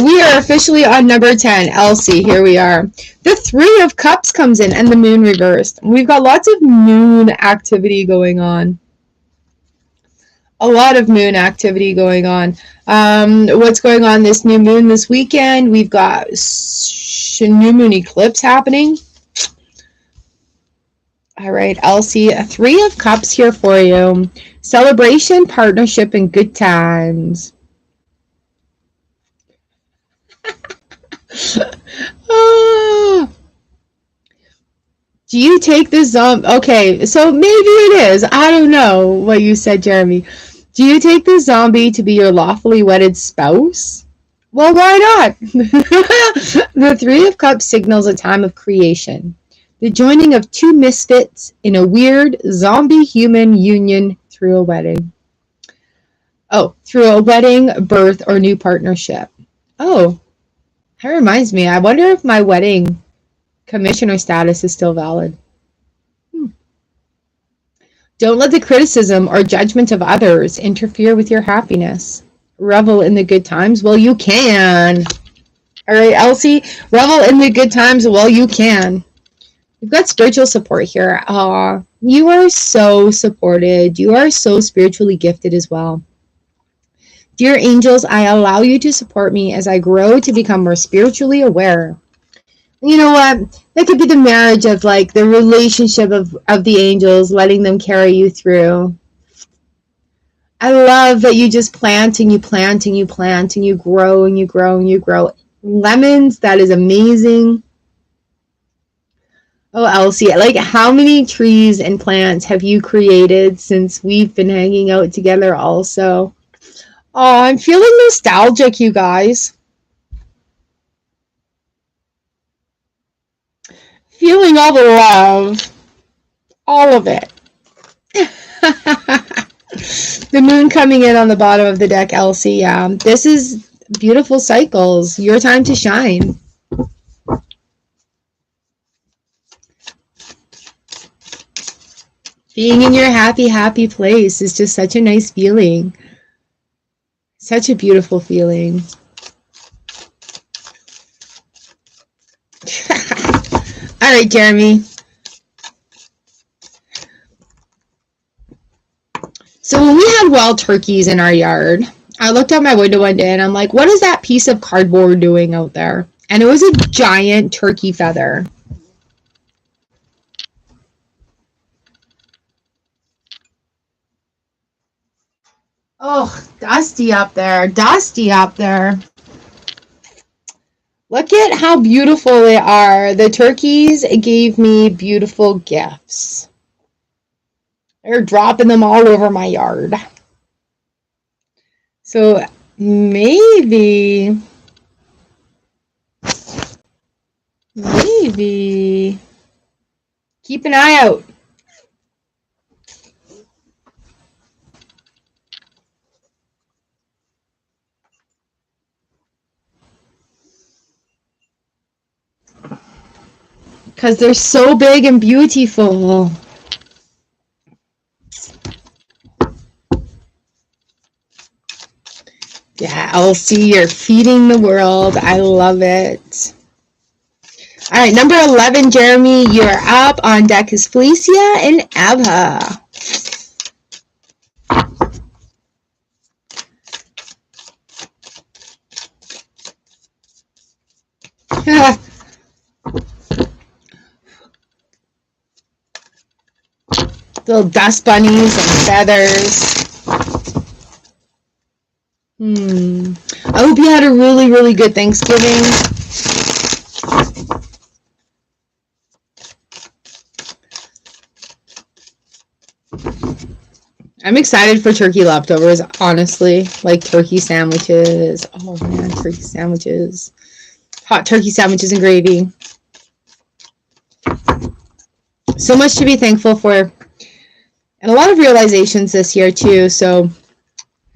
A: We are officially on number 10. Elsie, here we are. The Three of Cups comes in and the moon reversed. We've got lots of moon activity going on. A lot of moon activity going on. What's going on this new moon this weekend? We've got new moon eclipse happening. All right, Elsie, a Three of Cups here for you. Celebration, partnership, and good times. Oh. Do you take the zombie? Okay, so maybe it is. I don't know what you said, Jeremy. Do you take the zombie to be your lawfully wedded spouse? Well, why not? The Three of Cups signals a time of creation. The joining of two misfits in a weird zombie-human union through a wedding. Oh, through a wedding, birth, or new partnership. Oh, that reminds me. I wonder if my wedding commissioner status is still valid. Don't let the criticism or judgment of others interfere with your happiness. Revel in the good times while you can. All right, Elsie, revel in the good times while you can. We've got spiritual support here. You are so supported. You are so spiritually gifted as well. Dear angels, I allow you to support me as I grow to become more spiritually aware. You know what? That could be the marriage of like the relationship of the angels, letting them carry you through. I love that you just plant and you plant and you plant and you grow and you grow and you grow. Lemons, that is amazing. Oh, Elsie, like how many trees and plants have you created since we've been hanging out together also? Oh, I'm feeling nostalgic, you guys. Feeling all the love. All of it. The moon coming in on the bottom of the deck, Elsie. Yeah, this is beautiful cycles. Your time to shine. Being in your happy, happy place is just such a nice feeling. Such a beautiful feeling. All right, Jeremy. So when we had wild turkeys in our yard, I looked out my window one day and I'm like, what is that piece of cardboard doing out there? And it was a giant turkey feather. Oh, dusty up there. Dusty up there. Look at how beautiful they are. The turkeys gave me beautiful gifts. They're dropping them all over my yard. So maybe keep an eye out. Because they're so big and beautiful. Yeah, Elsie, you're feeding the world. I love it. All right, number 11, Jeremy, you're up. On deck is Felicia and Abha. Little dust bunnies and feathers. you had a really, really good Thanksgiving. I'm excited for turkey leftovers, honestly. Like turkey sandwiches. Oh man, turkey sandwiches. Hot turkey sandwiches and gravy. So much to be thankful for. And a lot of realizations this year too, so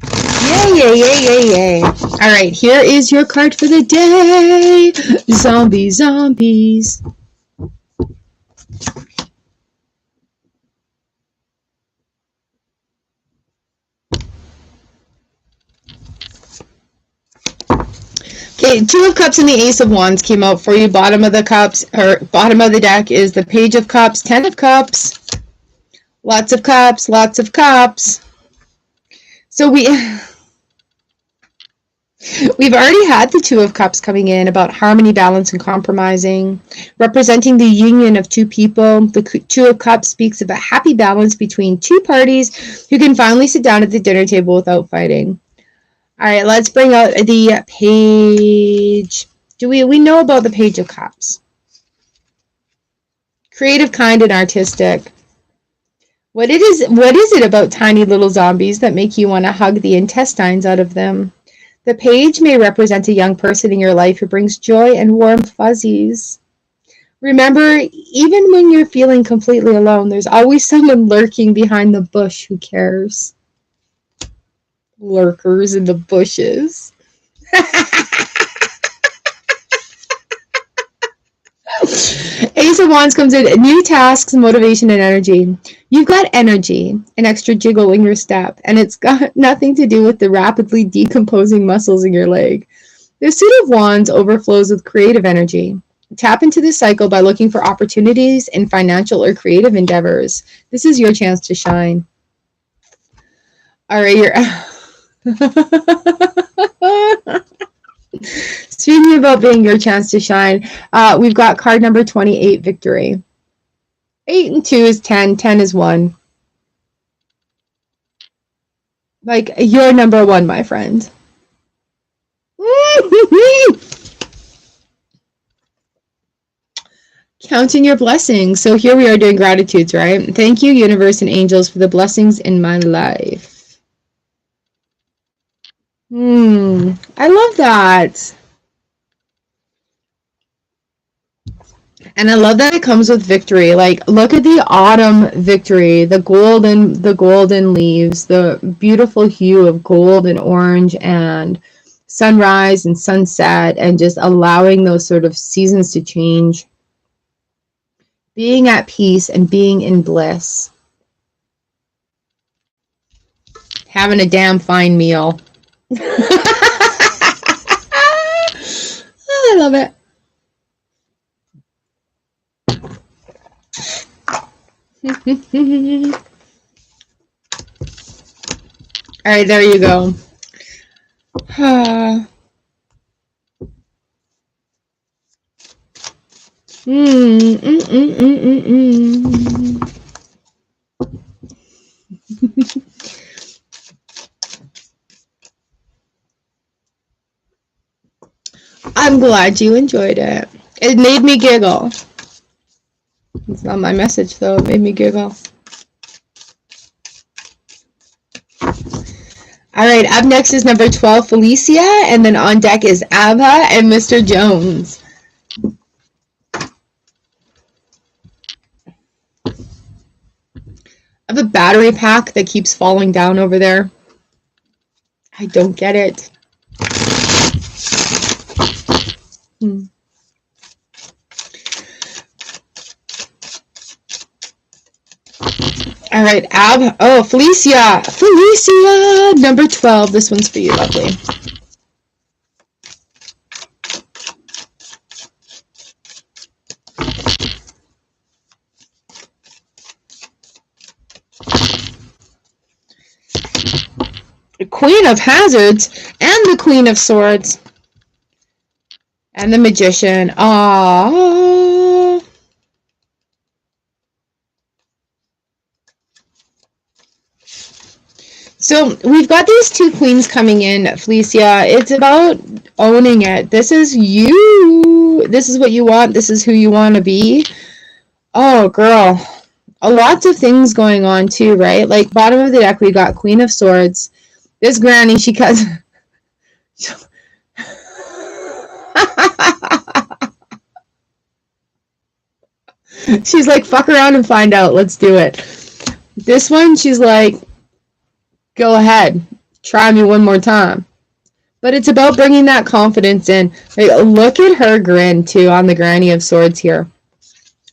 A: yay, yay, yay, yay, yay. All right, here is your card for the day. Zombies. Okay, Two of Cups and the Ace of Wands came out for you. Bottom of the cups, or bottom of the deck is the Page of Cups, 10 of Cups. Lots of cups, lots of cups. So we've already had the Two of Cups coming in about harmony, balance, and compromising, representing the union of two people. The Two of Cups speaks of a happy balance between two parties who can finally sit down at the dinner table without fighting. All right, let's bring out the Page. We know about the Page of Cups? Creative, kind, and artistic. What is it about tiny little zombies that make you want to hug the intestines out of them? The Page may represent a young person in your life who brings joy and warm fuzzies. Remember, even when you're feeling completely alone, there's always someone lurking behind the bush who cares. Lurkers in the bushes. Ace of Wands comes in, new tasks, motivation, and energy. You've got energy, an extra jiggle in your step, and it's got nothing to do with the rapidly decomposing muscles in your leg. The Suit of Wands overflows with creative energy. Tap into this cycle by looking for opportunities in financial or creative endeavors. This is your chance to shine. All right, you're... Speaking about being your chance to shine, we've got card number 28, Victory. 8 and 2 is 10, 10 is 1. Like, you're number one, my friend. Counting your blessings. So here we are doing gratitudes, right? Thank you, universe and angels, for the blessings in my life. I love that. And I love that it comes with victory. Like, look at the autumn victory, the golden leaves, the beautiful hue of gold and orange and sunrise and sunset, and just allowing those sort of seasons to change. Being at peace and being in bliss. Having a damn fine meal. I love it. All right, there you go. I'm glad you enjoyed it. It made me giggle. It's not my message, though. It made me giggle. All right, up next is number 12, Felicia, and then on deck is Ava and Mr. Jones. I have a battery pack that keeps falling down over there. I don't get it. All right, Felicia, number 12. This one's for you, lovely. The Queen of Hazards and the Queen of Swords and the Magician. Aww. So we've got these two queens coming in, Felicia. It's about owning it. This is you. This is what you want. This is who you want to be. Oh, girl. Lots of things going on too, right? Like bottom of the deck, we got Queen of Swords. This granny, she cuts. She's like, fuck around and find out. Let's do it. This one, she's like, go ahead. Try me one more time. But it's about bringing that confidence in. Like, look at her grin, too, on the Granny of Swords here.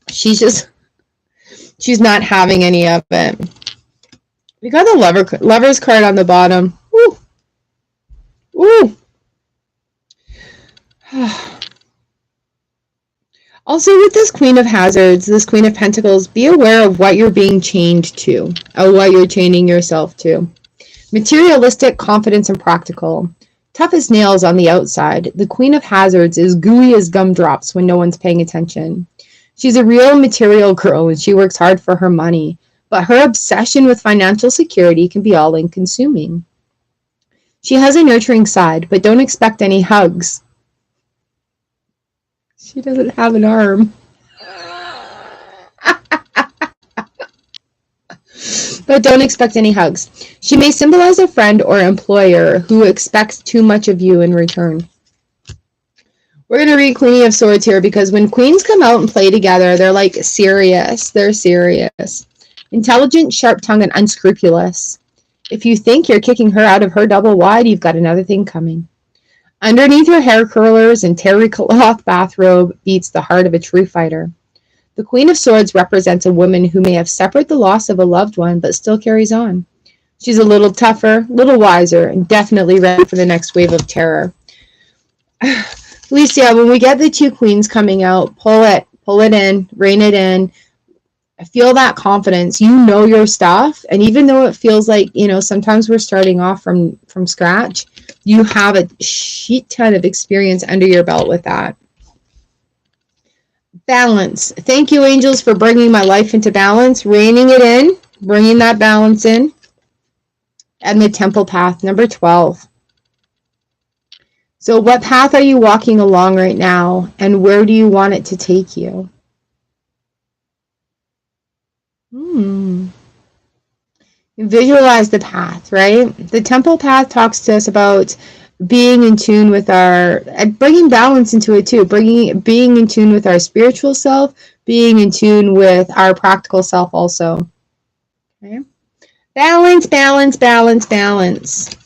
A: She's not having any of it. We got the Lover's card on the bottom. Woo. Woo. Also, with this Queen of Hazards, this Queen of Pentacles, be aware of what you're being chained to, or what you're chaining yourself to. Materialistic, confidence, and practical. Tough as nails on the outside, the Queen of Hazards is gooey as gumdrops when no one's paying attention. She's a real material girl and she works hard for her money, but her obsession with financial security can be all-consuming. She has a nurturing side, but don't expect any hugs. She doesn't have an arm. But don't expect any hugs. She may symbolize a friend or employer who expects too much of you in return. We're going to read Queen of Swords here because when queens come out and play together, they're like serious. They're serious. Intelligent, sharp-tongued, and unscrupulous. If you think you're kicking her out of her double wide, you've got another thing coming. Underneath her hair curlers and terry cloth bathrobe beats the heart of a true fighter. The Queen of Swords represents a woman who may have suffered the loss of a loved one, but still carries on. She's a little tougher, little wiser, and definitely ready for the next wave of terror. Alicia, when we get the two queens coming out, pull it in, rein it in. Feel that confidence. You know your stuff, and even though it feels like, sometimes we're starting off from scratch, you have a shit ton of experience under your belt with that. Balance. Thank you, angels, for bringing my life into balance, reining it in, bringing that balance in. And the temple path, number 12. So what path are you walking along right now, and where do you want it to take you? Visualize the path, right? The temple path talks to us about being in tune with bringing balance into it too, being in tune with our spiritual self, being in tune with our practical self also. Okay? Balance, balance, balance, balance.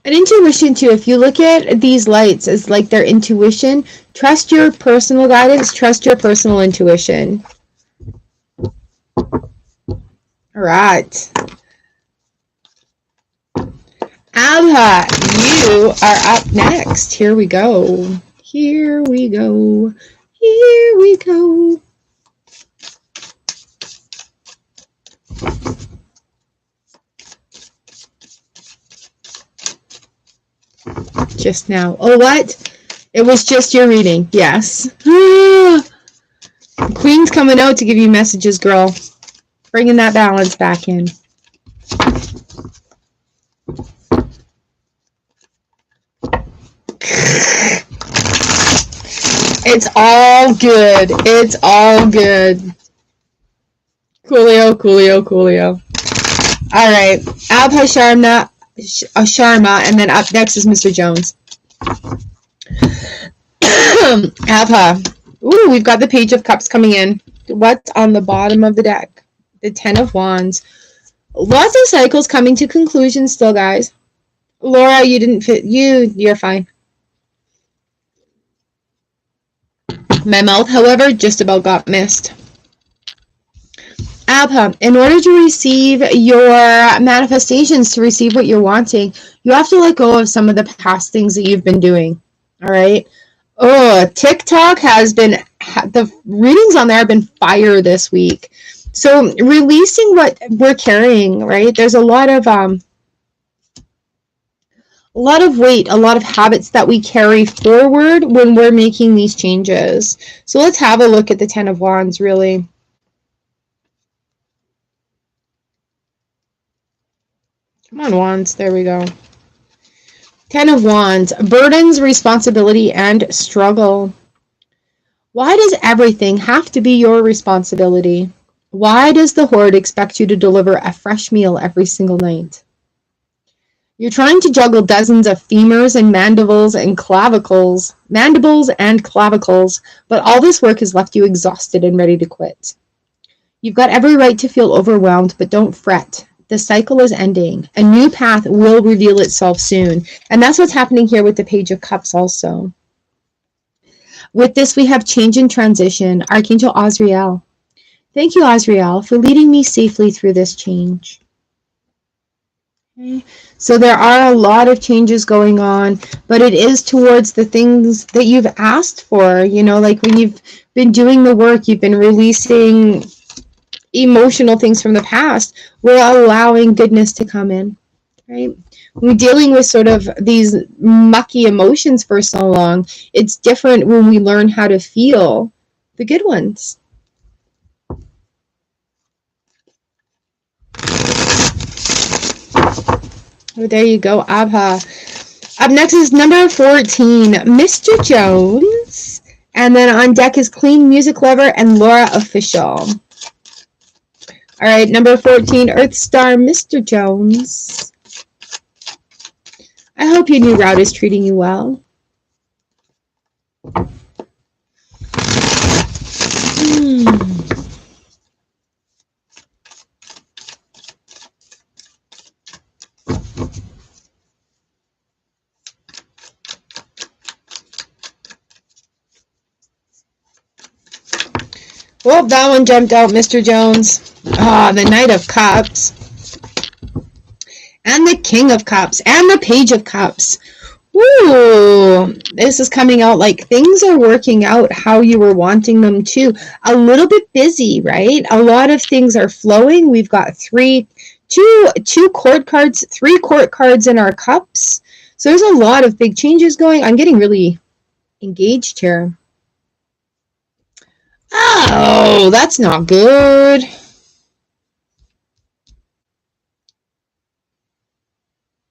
A: And intuition too, if you look at these lights as like their intuition, trust your personal guidance, trust your personal intuition. All right. Abha, you are up next. Here we go. Here we go. Here we go. Just now. Oh, what? It was just your reading. Yes. Queen's coming out to give you messages, girl. Bringing that balance back in. It's all good. It's all good. Coolio, coolio, coolio. All right. Abha Sharma, and then up next is Mr. Jones. Abha. Ooh, we've got the Page of Cups coming in. What's on the bottom of the deck? The Ten of Wands. Lots of cycles coming to conclusion still, guys. Laura, you didn't fit. You're fine. My mouth, however, just about got missed. Abha, in order to receive your manifestations, to receive what you're wanting, you have to let go of some of the past things that you've been doing. All right? Oh, TikTok has been, the readings on there have been fire this week. So releasing what we're carrying, right? There's a lot of weight, a lot of habits that we carry forward when we're making these changes. So let's have a look at the Ten of Wands, really. Come on, Wands. There we go. 10 of Wands. Burdens, responsibility, and struggle. Why does everything have to be your responsibility? Why does the Horde expect you to deliver a fresh meal every single night? You're trying to juggle dozens of femurs and mandibles and clavicles, but all this work has left you exhausted and ready to quit. You've got every right to feel overwhelmed, but don't fret. The cycle is ending. A new path will reveal itself soon. And that's what's happening here with the Page of Cups also. With this, we have change and transition. Archangel Azrael. Thank you, Azrael, for leading me safely through this change. Okay. So there are a lot of changes going on, but it is towards the things that you've asked for. You know, like when you've been doing the work, you've been releasing emotional things from the past, we're allowing goodness to come in, right? We're dealing with sort of these mucky emotions for so long. It's different when we learn how to feel the good ones. Oh, there you go, Abha. Up next is number 14, Mr. Jones. And then on deck is Clean Music Lover and Laura Official. All right, number 14, Earth Star, Mr. Jones. I hope your new route is treating you well. Well, that one jumped out, Mr. Jones. The Knight of Cups. And the King of Cups. And the Page of Cups. Ooh, this is coming out like things are working out how you were wanting them to. A little bit busy, right? A lot of things are flowing. We've got two court cards, 3 court cards in our cups. So there's a lot of big changes going. I'm getting really engaged here. Oh, that's not good.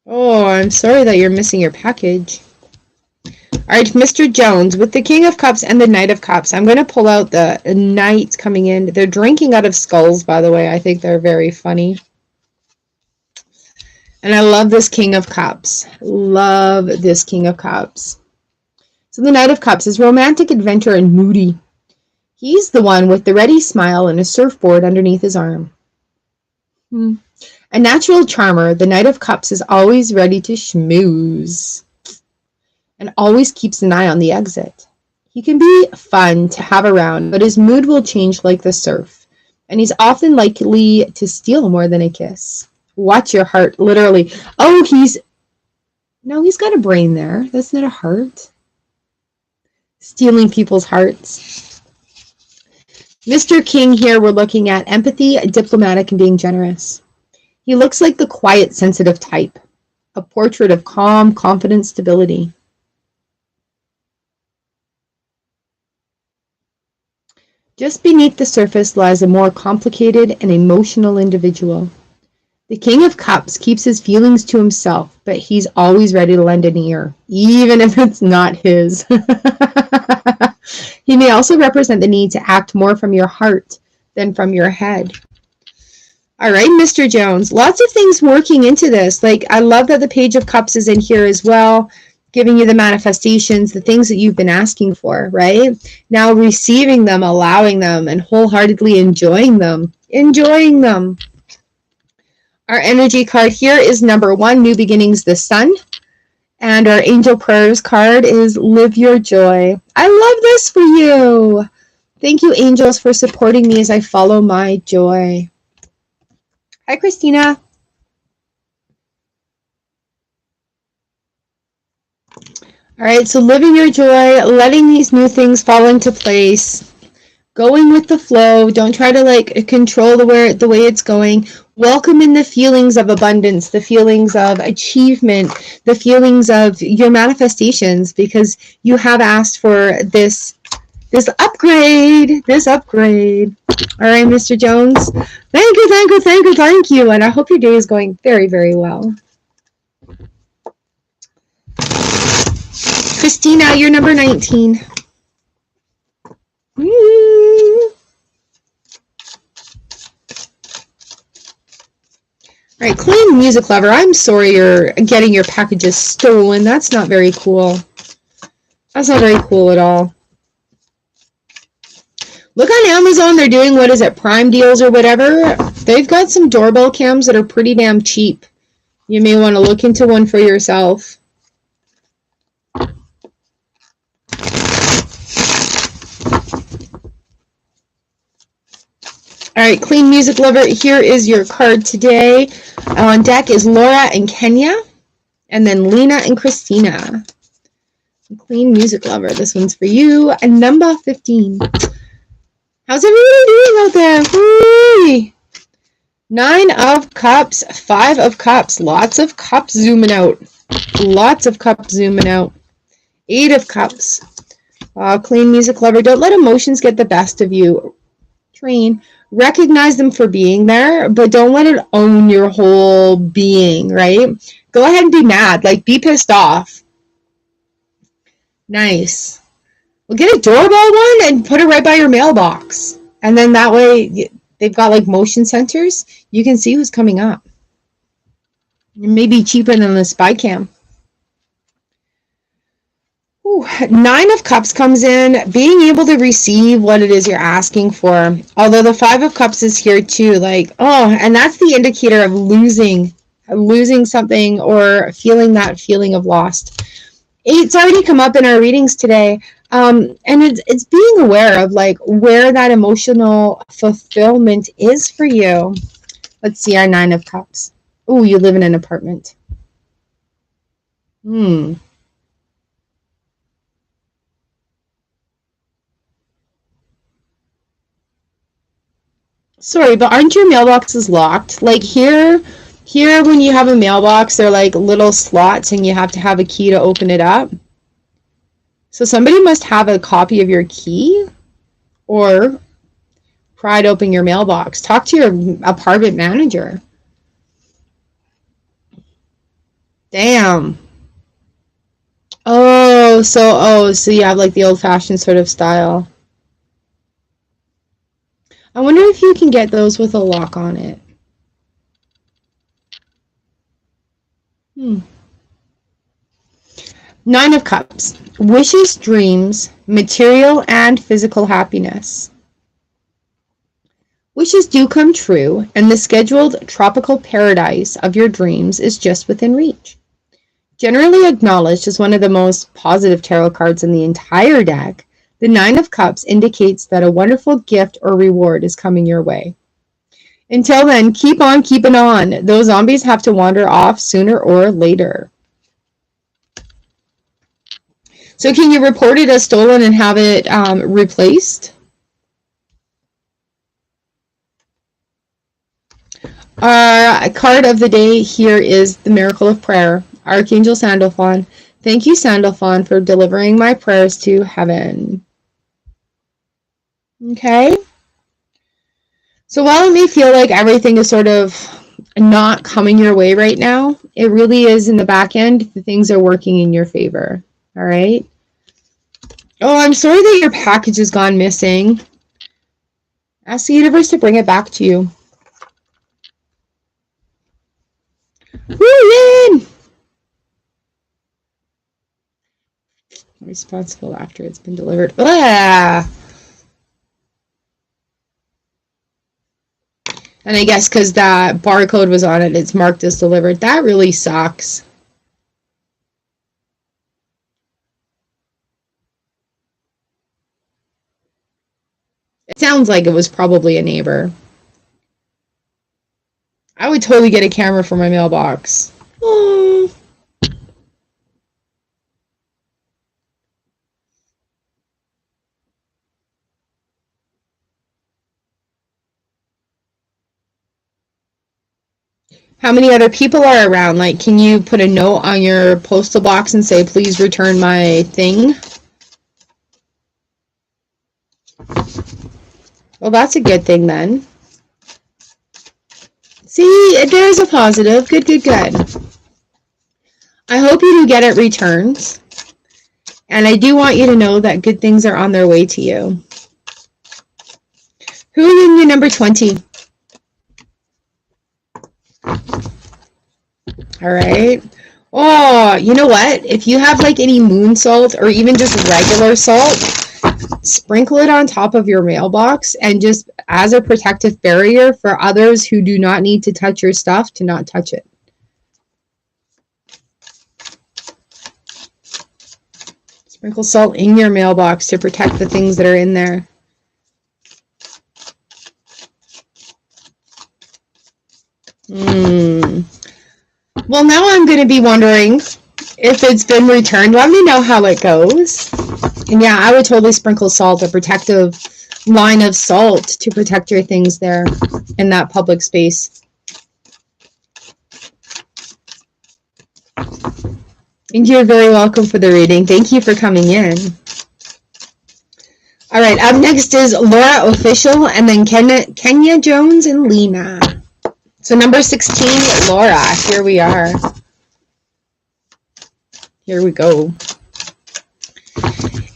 A: Oh, I'm sorry that you're missing your package. All right, Mr. Jones, with the King of Cups and the Knight of Cups, I'm going to pull out the Knight coming in. They're drinking out of skulls, by the way. I think they're very funny. And I love this King of Cups. Love this King of Cups. So the Knight of Cups is romantic, adventure, and moody. He's the one with the ready smile and a surfboard underneath his arm. A natural charmer, the Knight of Cups is always ready to schmooze and always keeps an eye on the exit. He can be fun to have around, but his mood will change like the surf, and he's often likely to steal more than a kiss. Watch your heart, literally. Oh, he's got a brain there. That's not a heart. Stealing people's hearts. Mr. King here, we're looking at empathy, diplomatic, and being generous. He looks like the quiet, sensitive type, a portrait of calm, confident stability. Just beneath the surface lies a more complicated and emotional individual. The King of Cups keeps his feelings to himself, but he's always ready to lend an ear, even if it's not his. He may also represent the need to act more from your heart than from your head. All right, Mr. Jones, lots of things working into this. Like, I love that the Page of Cups is in here as well, giving you the manifestations, the things that you've been asking for, right? Now receiving them, allowing them, and wholeheartedly enjoying them. Enjoying them. Our energy card here is number 1, New Beginnings, the Sun. And our Angel Prayers card is Live Your Joy. I love this for you. Thank you, angels, for supporting me as I follow my joy. Hi, Christina. All right, so living your joy, letting these new things fall into place, going with the flow. Don't try to control the way it's going. Welcome in the feelings of abundance, the feelings of achievement, the feelings of your manifestations, because you have asked for this This upgrade. All right, Mr. Jones. Thank you, thank you, thank you, thank you. And I hope your day is going very, very well. Christina, you're number 19. All right, Clean Music Lover, I'm sorry you're getting your packages stolen. That's not very cool. That's not very cool at all. Look on Amazon, they're doing, what is it, Prime deals or whatever. They've got some doorbell cams that are pretty damn cheap. You may want to look into one for yourself. All right, Clean Music Lover, here is your card today. On deck is Laura and Kenya, and then Lena and Christina. Clean Music Lover, this one's for you. And number 15. How's everybody doing out there? Whee! 9 of Cups, 5 of Cups, lots of cups zooming out. Lots of cups zooming out. 8 of Cups. Clean Music Lover, don't let emotions get the best of you. Train. Recognize them for being there, but don't let it own your whole being, right? Go ahead and be mad, like be pissed off. Nice. Well, get a doorbell one and put it right by your mailbox. And then that way, they've got like motion sensors. You can see who's coming up. It may be cheaper than the spy cam. Ooh, 9 of Cups comes in, being able to receive what it is you're asking for. Although the 5 of Cups is here too, like, oh, and that's the indicator of losing something or feeling that feeling of lost. It's already come up in our readings today, and it's being aware of like where that emotional fulfillment is for you. Let's see our 9 of Cups. Ooh, you live in an apartment. Sorry, but aren't your mailboxes locked? Like here when you have a mailbox, they're like little slots and you have to have a key to open it up. So somebody must have a copy of your key or pried open your mailbox. Talk to your apartment manager. Damn. Oh, so you have like the old-fashioned sort of style. I wonder if you can get those with a lock on it. 9 of Cups. Wishes, dreams, material and physical happiness. Wishes do come true, and the scheduled tropical paradise of your dreams is just within reach. Generally acknowledged as one of the most positive tarot cards in the entire deck, the 9 of Cups indicates that a wonderful gift or reward is coming your way. Until then, keep on keeping on. Those zombies have to wander off sooner or later. So can you report it as stolen and have it replaced? Our card of the day here is the Miracle of Prayer. Archangel Sandalphon. Thank you, Sandalphon, for delivering my prayers to heaven. Okay. So while it may feel like everything is sort of not coming your way right now, it really is in the back end. The things are working in your favor. All right. Oh, I'm sorry that your package has gone missing. Ask the universe to bring it back to you. Woo, in! Responsible after it's been delivered. Ah! And I guess because that barcode was on it, it's marked as delivered. That really sucks. It sounds like it was probably a neighbor. I would totally get a camera for my mailbox. Oh. How many other people are around? Like, can you put a note on your postal box and say, please return my thing? Well, that's a good thing then. See, there's a positive. Good, good, good. I hope you do get it returned. And I do want you to know that good things are on their way to you. Who is in your number 20? All right. Oh, you know what? If you have like any moon salt or even just regular salt, sprinkle it on top of your mailbox and just as a protective barrier for others who do not need to touch your stuff to not touch it. Sprinkle salt in your mailbox to protect the things that are in there. Well, now I'm going to be wondering if it's been returned. Let me know how it goes. And yeah, I would totally sprinkle salt, a protective line of salt to protect your things there in that public space. And you're very welcome for the reading. Thank you for coming in. All right, up next is Laura Official, and then Kenya Jones and Lena. So number 16, Laura, here we are. Here we go.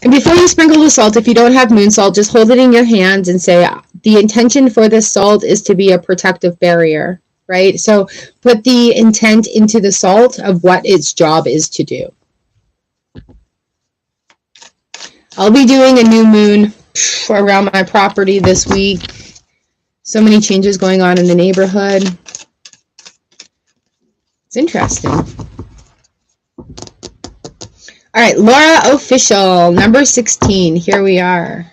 A: And before you sprinkle the salt, if you don't have moon salt, just hold it in your hands and say, the intention for this salt is to be a protective barrier, right? So put the intent into the salt of what its job is to do. I'll be doing a new moon around my property this week. So many changes going on in the neighborhood. It's interesting. All right, Laura Official, number 16. Here we are.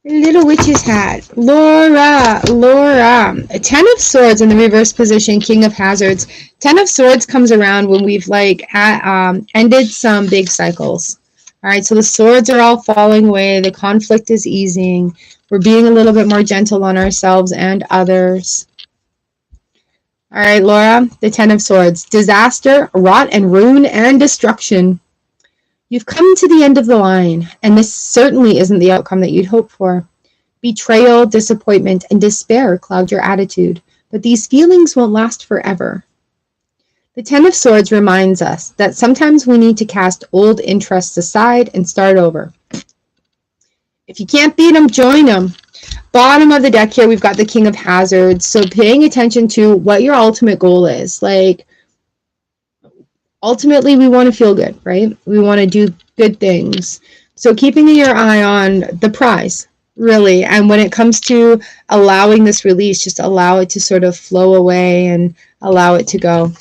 A: Little witch's hat. Laura. A 10 of Swords in the reverse position, King of Hazards. 10 of Swords comes around when we've like ended some big cycles. All right, so the swords are all falling away. The conflict is easing. We're being a little bit more gentle on ourselves and others. All right, Laura, the 10 of Swords. Disaster, rot and ruin and destruction. You've come to the end of the line, and this certainly isn't the outcome that you'd hoped for. Betrayal, disappointment, and despair cloud your attitude, but these feelings won't last forever. The 10 of Swords reminds us that sometimes we need to cast old interests aside and start over. If you can't beat them, join them. Bottom of the deck here, we've got the King of Hazards. So paying attention to what your ultimate goal is. Like, ultimately, we want to feel good, right? We want to do good things. So keeping your eye on the prize, really. And when it comes to allowing this release, just allow it to sort of flow away and allow it to go.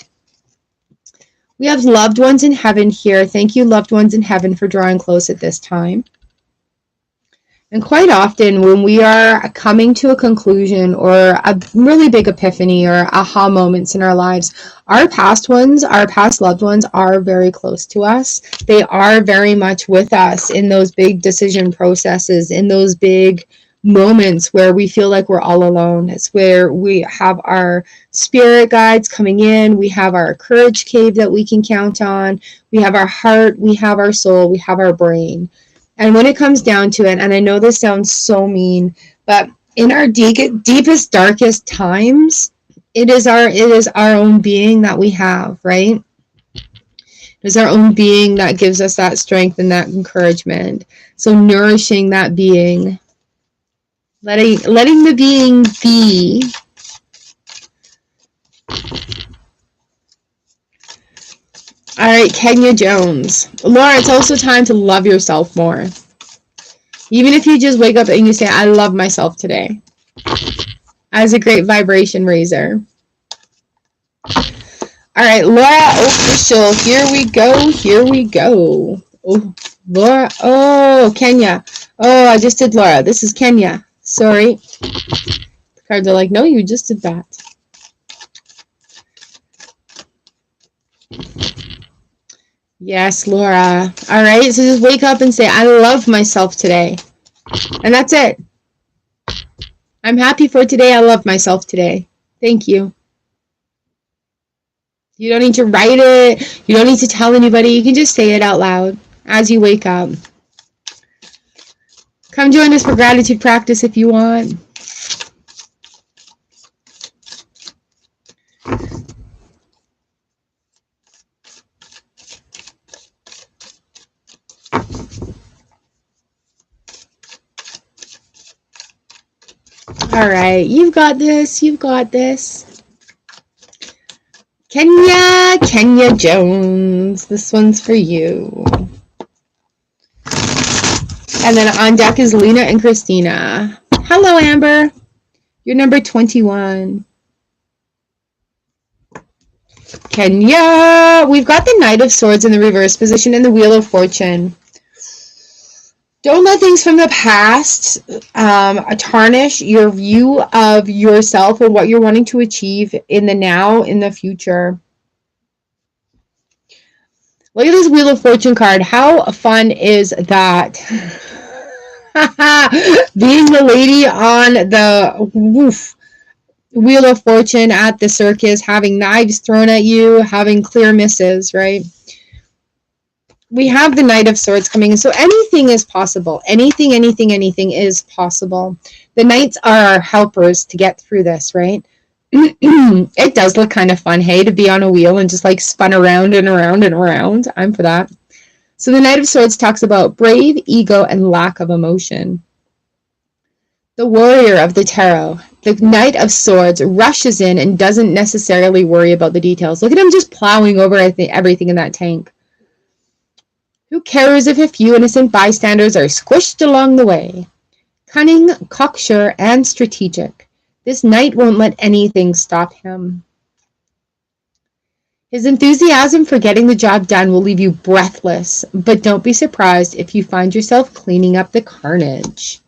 A: We have loved ones in heaven here. Thank you, loved ones in heaven, for drawing close at this time. And quite often when we are coming to a conclusion or a really big epiphany or aha moments in our lives, our past ones, our past loved ones are very close to us. They are very much with us in those big decision processes, in those big moments where we feel like we're all alone. It's where we have our spirit guides coming in. We have our courage cave that we can count on. We have our heart. We have our soul. We have our brain. And when it comes down to it, and I know this sounds so mean, but in our deepest, darkest times, it is our own being that we have, right? It is our own being that gives us that strength and that encouragement. So nourishing that being, letting the being be. All right, Kenya Jones. Laura, it's also time to love yourself more. Even if you just wake up and you say, I love myself today. As a great vibration raiser. All right, Laura Official. Here we go. Here we go. Oh, Laura. Oh, Kenya. Oh, I just did Laura. This is Kenya. Sorry. The cards are like, no, you just did that. Yes, Laura. All right, so just wake up and say, I love myself today. And that's it. I'm happy for today. I love myself today. Thank you. You don't need to write it. You don't need to tell anybody. You can just say it out loud as you wake up. Come join us for gratitude practice if you want. All right, you've got this. You've got this. Kenya Jones. This one's for you. And then on deck is Lena and Christina. Hello, Amber. You're number 21. Kenya. We've got the Knight of Swords in the reverse position and the Wheel of Fortune. Don't let things from the past tarnish your view of yourself or what you're wanting to achieve in the now, in the future. Look at this Wheel of Fortune card. How fun is that? Being the lady on the Wheel of Fortune at the circus, having knives thrown at you, having clear misses, right? We have the Knight of Swords coming in. So anything is possible. Anything is possible. The knights are our helpers to get through this, right? It does look kind of fun, hey, to be on a wheel and just like spun around and around and around. I'm for that. So the Knight of Swords talks about brave, ego, and lack of emotion. The Warrior of the Tarot, the Knight of Swords, rushes in and doesn't necessarily worry about the details. Look at him just plowing over everything in that tank. Who cares if a few innocent bystanders are squished along the way? Cunning, cocksure, and strategic. This knight won't let anything stop him. His enthusiasm for getting the job done will leave you breathless, but don't be surprised if you find yourself cleaning up the carnage.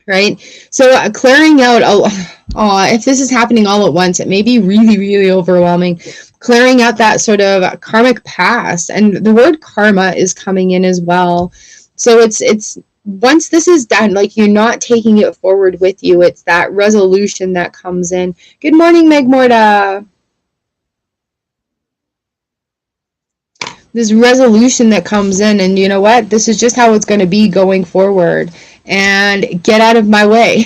A: Right? So clearing out, if this is happening all at once, it may be really, really overwhelming. Clearing out that sort of karmic past, and the word karma is coming in as well. So it's once this is done, like you're not taking it forward with you. It's that resolution that comes in. Good morning, Meg Morta. This resolution that comes in, and you know what? This is just how it's going to be going forward. And get out of my way.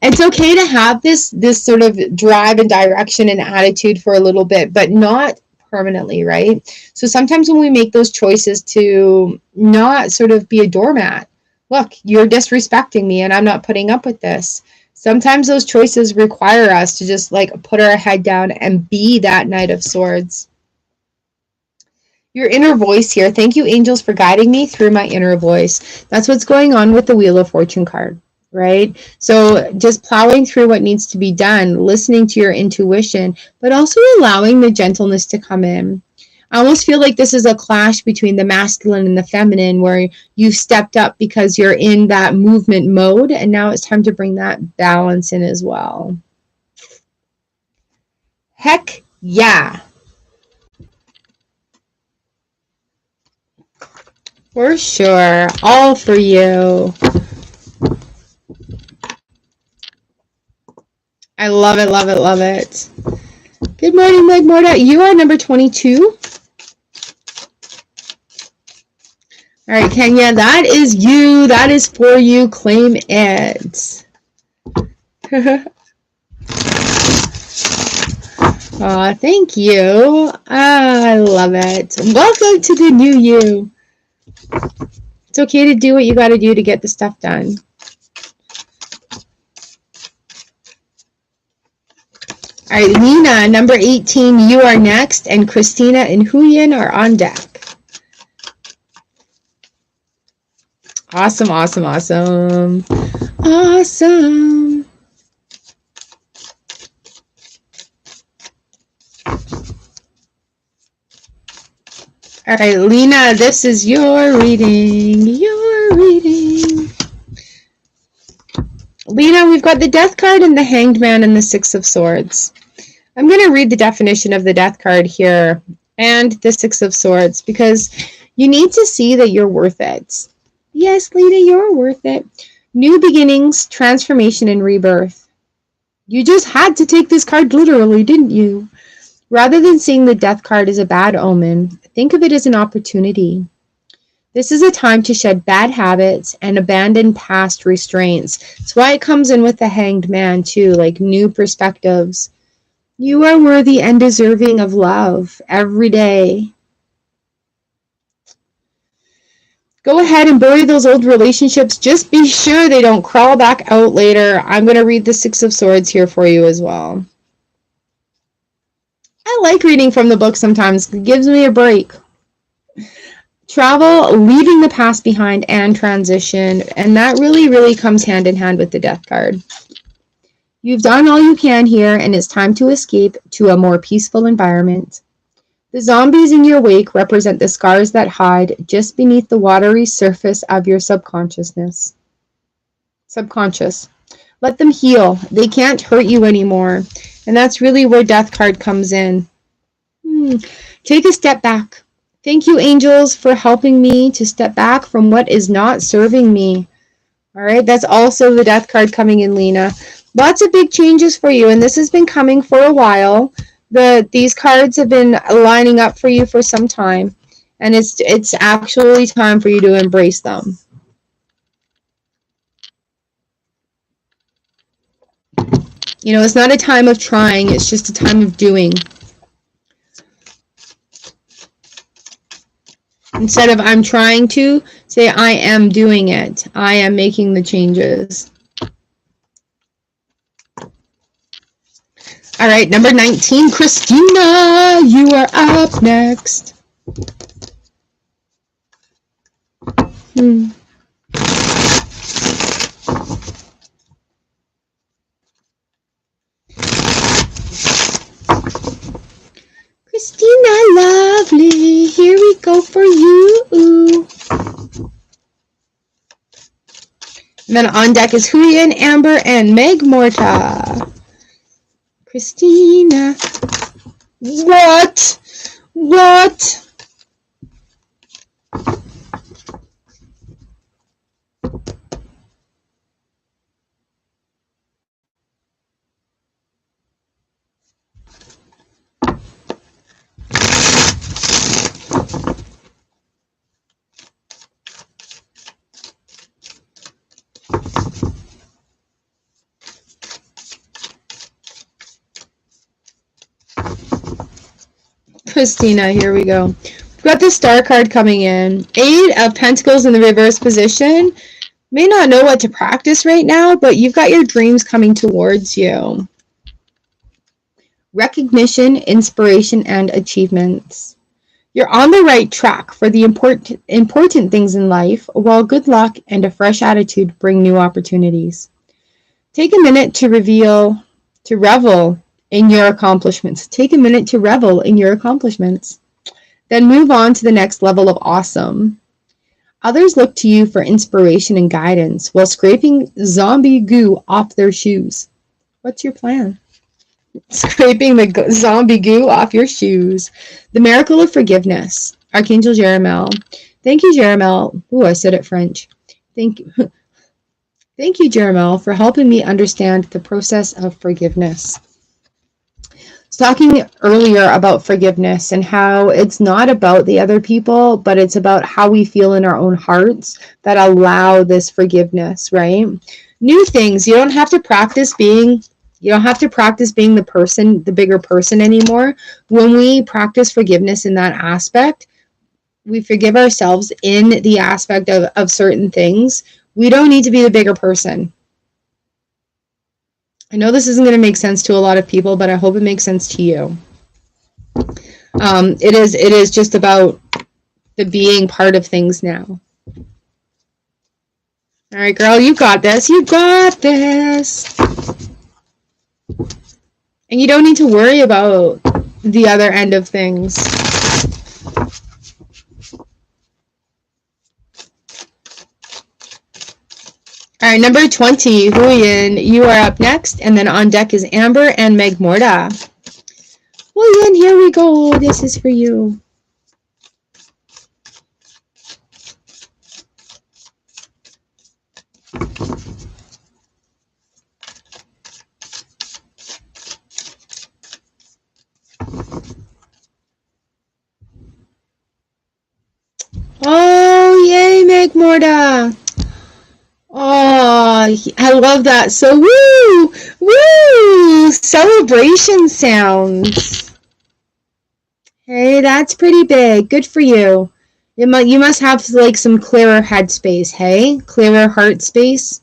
A: It's okay to have this sort of drive and direction and attitude for a little bit, but not permanently, right? So sometimes when we make those choices to not sort of be a doormat, look, you're disrespecting me and I'm not putting up with this. Sometimes those choices require us to just like put our head down and be that Knight of Swords. Your inner voice here. Thank you, angels, for guiding me through my inner voice. That's what's going on with the Wheel of Fortune card, right? So just plowing through what needs to be done, listening to your intuition, but also allowing the gentleness to come in. I almost feel like this is a clash between the masculine and the feminine, where you've stepped up because you're in that movement mode, and now it's time to bring that balance in as well. Heck yeah. For sure. All for you. I love it, love it, love it. Good morning, Meg Morta. You are number 22. All right, Kenya, that is you. That is for you. Claim it. Aw, thank you. I love it. Welcome to the new you. It's okay to do what you got to do to get the stuff done. All right, Lena, number 18, you are next, and Christina and Huyen are on deck. Awesome, awesome, awesome. Awesome. All right, Lena, this is your reading. Your reading. Lena, we've got the Death card and the Hanged Man and the Six of Swords. I'm going to read the definition of the Death card here and the Six of Swords because you need to see that you're worth it. Yes, Lena, you're worth it. New beginnings, transformation, and rebirth. You just had to take this card literally, didn't you? Rather than seeing the death card as a bad omen, think of it as an opportunity. This is a time to shed bad habits and abandon past restraints. That's why it comes in with the Hanged Man too, like new perspectives. You are worthy and deserving of love every day. Go ahead and bury those old relationships. Just be sure they don't crawl back out later. I'm going to read the Six of Swords here for you as well. I like reading from the book sometimes. It gives me a break. Travel, leaving the past behind, and transition. And that really, really comes hand in hand with the Death card. You've done all you can here, and it's time to escape to a more peaceful environment. The zombies in your wake represent the scars that hide just beneath the watery surface of your subconscious. Let them heal. They can't hurt you anymore. And that's really where Death card comes in. Take a step back. Thank you, angels, for helping me to step back from what is not serving me. All right, that's also the Death card coming in, Lena. Lots of big changes for you, and this has been coming for a while. These cards have been lining up for you for some time, and it's actually time for you to embrace them. You know, it's not a time of trying, it's just a time of doing. Instead of I'm trying to, say I am doing it. I am making the changes. All right, number 19, Christina, you are up next. Christina, lovely, here we go for you. And then on deck is Huyen, Amber, and Meg Morta. Christina. What? Christina, here we go. We've got the Star card coming in. 8 of Pentacles in the reverse position. May not know what to practice right now, but you've got your dreams coming towards you. Recognition, inspiration, and achievements. You're on the right track for the important things in life, while good luck and a fresh attitude bring new opportunities. Take a minute to revel in your accomplishments. Take a minute to revel in your accomplishments. Then move on to the next level of awesome. Others look to you for inspiration and guidance while scraping zombie goo off their shoes. What's your plan? Scraping the zombie goo off your shoes. The miracle of forgiveness. Archangel Jeremiel. Thank you, Jeremiel. Ooh, I said it French. Thank you. Thank you, Jeremiel, for helping me understand the process of forgiveness. I was talking earlier about forgiveness and how it's not about the other people, but it's about how we feel in our own hearts that allow this forgiveness, right? New things. You don't have to practice being the person, the bigger person anymore. When we practice forgiveness in that aspect, we forgive ourselves in the aspect of certain things. We don't need to be the bigger person. I know this isn't going to make sense to a lot of people, but I hope it makes sense to you. It is just about the being part of things now. All right, girl, you got this. You got this. And you don't need to worry about the other end of things. All right, number 20, Huyen, you are up next. And then on deck is Amber and Meg Morta. Huyen, here we go. This is for you. Morta. Oh, I love that. So woo, woo, celebration sounds. Hey, that's pretty big. Good for you. You must have like some clearer head space, hey? Clearer heart space.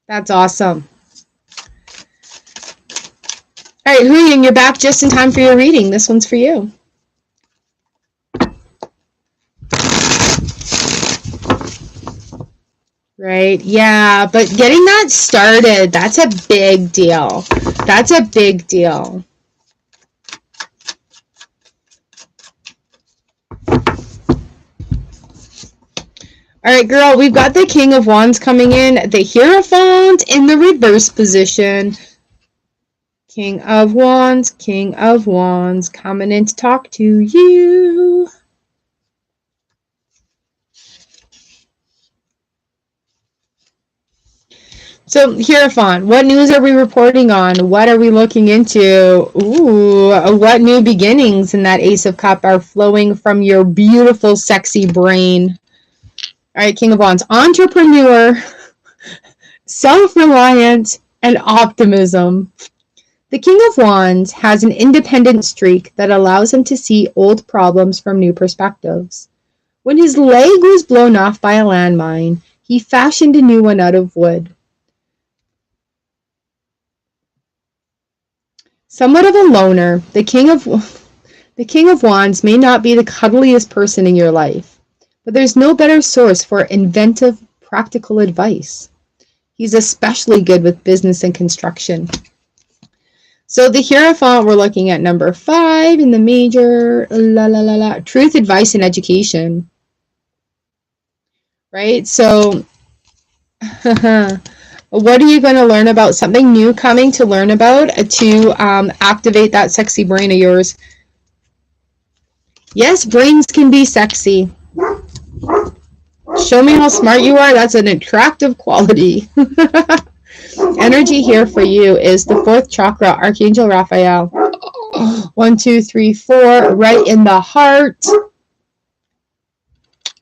A: That's awesome. All right, Huyen, you're back just in time for your reading. This one's for you. Right, yeah, but getting that started, that's a big deal. That's a big deal. All right, girl, we've got the King of Wands coming in, the Hierophant in the reverse position. King of Wands, coming in to talk to you. So, Hierophant, what news are we reporting on? What are we looking into? Ooh, what new beginnings in that Ace of Cups are flowing from your beautiful, sexy brain? All right, King of Wands, entrepreneur, self-reliant, and optimism. The King of Wands has an independent streak that allows him to see old problems from new perspectives. When his leg was blown off by a landmine, he fashioned a new one out of wood. Somewhat of a loner, the King of Wands may not be the cuddliest person in your life, but there's no better source for inventive, practical advice. He's especially good with business and construction. So the Hierophant, we're looking at number 5 in the major, truth, advice, and education. Right? So, what are you going to learn about? Something new coming to learn about to activate that sexy brain of yours. Yes, brains can be sexy. Show me how smart you are. That's an attractive quality. Energy here for you is the 4th chakra, Archangel Raphael. 1, 2, 3, 4, right in the heart.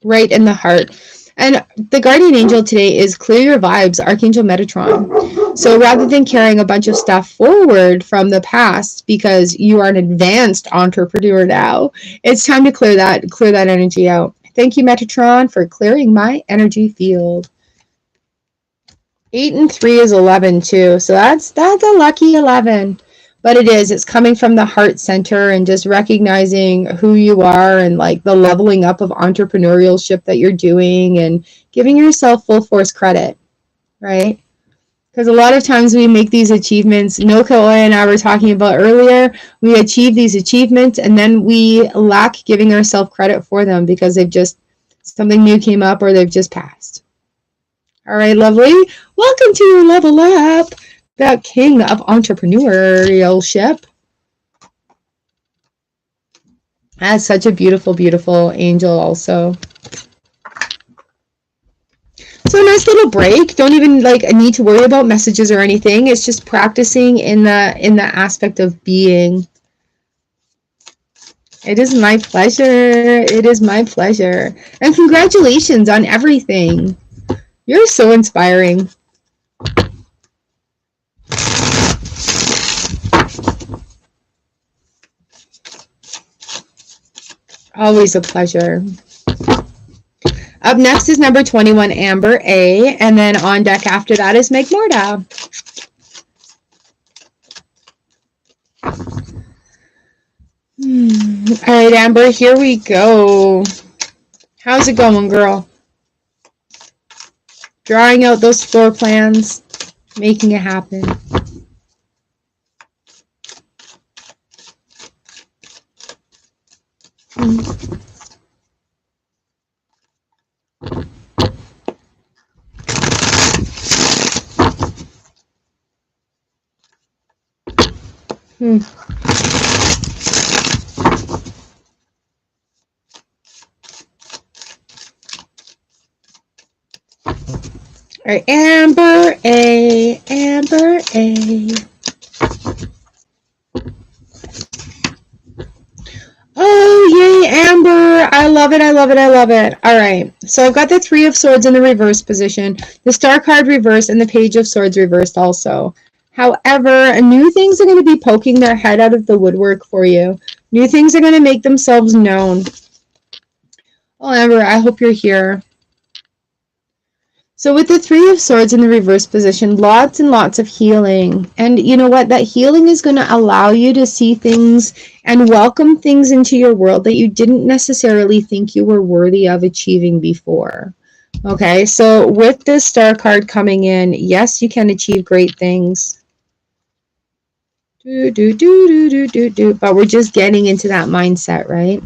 A: Right in the heart. And the guardian angel today is Clear Your Vibes, Archangel Metatron. So rather than carrying a bunch of stuff forward from the past because you are an advanced entrepreneur now, it's time to clear that energy out. Thank you, Metatron, for clearing my energy field. 8 and 3 is 11 too, so that's a lucky 11. But it's coming from the heart center and just recognizing who you are and like the leveling up of entrepreneurship that you're doing and giving yourself full force credit, right? Because a lot of times we make these achievements, Noka and I were talking about earlier, we achieve these achievements and then we lack giving ourselves credit for them because something new came up or they've just passed. All right, lovely. Welcome to your level up. That King of Entrepreneurship. That's such a beautiful, beautiful angel also. So a nice little break. Don't even need to worry about messages or anything. It's just practicing in the aspect of being. It is my pleasure. It is my pleasure. And congratulations on everything. You're so inspiring. Always a pleasure. Up next is number 21, Amber A. And then on deck after that is Meg Morta. All right, Amber, here we go. How's it going, girl? Drawing out those floor plans, making it happen. All right, Amber A, Amber A. Oh, yay, Amber. I love it. I love it. I love it. All right. So I've got the Three of Swords in the reverse position, the Star card reversed, and the Page of Swords reversed also. However, new things are going to be poking their head out of the woodwork for you. New things are going to make themselves known. Oh, Amber, I hope you're here. So with the Three of Swords in the reverse position, lots and lots of healing. And you know what? That healing is going to allow you to see things and welcome things into your world that you didn't necessarily think you were worthy of achieving before. Okay, so with this Star card coming in, yes, you can achieve great things. But we're just getting into that mindset, right?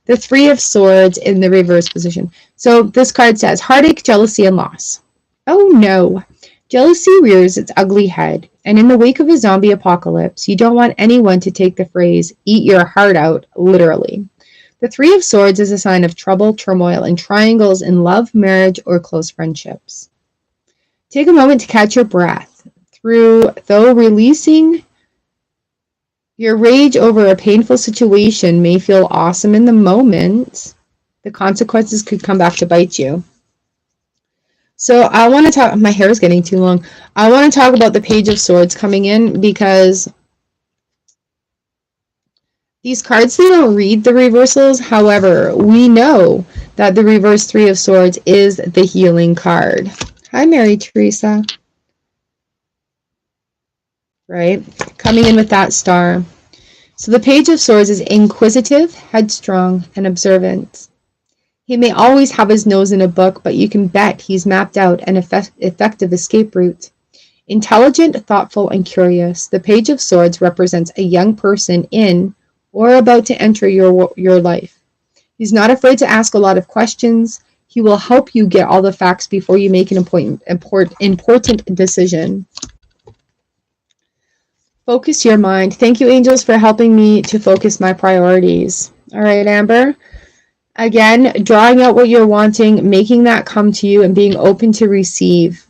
A: The Three of Swords in the reverse position. So this card says heartache, jealousy, and loss. Oh no. Jealousy rears its ugly head, and in the wake of a zombie apocalypse, you don't want anyone to take the phrase, eat your heart out, literally. The Three of Swords is a sign of trouble, turmoil, and triangles in love, marriage, or close friendships. Take a moment to catch your breath. Though releasing your rage over a painful situation may feel awesome in the moment, the consequences could come back to bite you. So I want to talk, my hair is getting too long. I want to talk about the Page of Swords coming in because these cards, they don't read the reversals. However, we know that the reverse Three of Swords is the healing card. Hi, Mary Teresa. Right? Coming in with that star. So the Page of Swords is inquisitive, headstrong, and observant. He may always have his nose in a book, but you can bet he's mapped out an effective escape route. Intelligent, thoughtful, and curious, the Page of Swords represents a young person in or about to enter your life. He's not afraid to ask a lot of questions. He will help you get all the facts before you make an important decision. Focus your mind. Thank you, angels, for helping me to focus my priorities. All right, Amber. Again, drawing out what you're wanting, making that come to you, and being open to receive.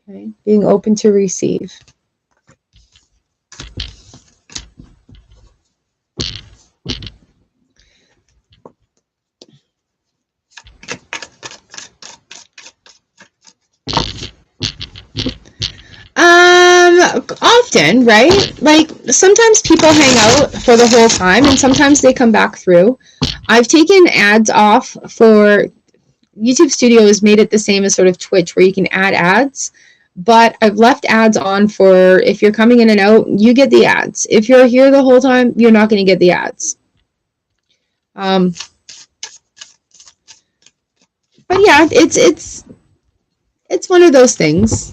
A: Okay, being open to receive. Often, right? Like sometimes people hang out for the whole time and sometimes they come back through. I've taken ads off for YouTube Studio has made it the same as sort of Twitch where you can add ads, but I've left ads on for if you're coming in and out, you get the ads. If you're here the whole time, you're not going to get the ads. But yeah, it's one of those things.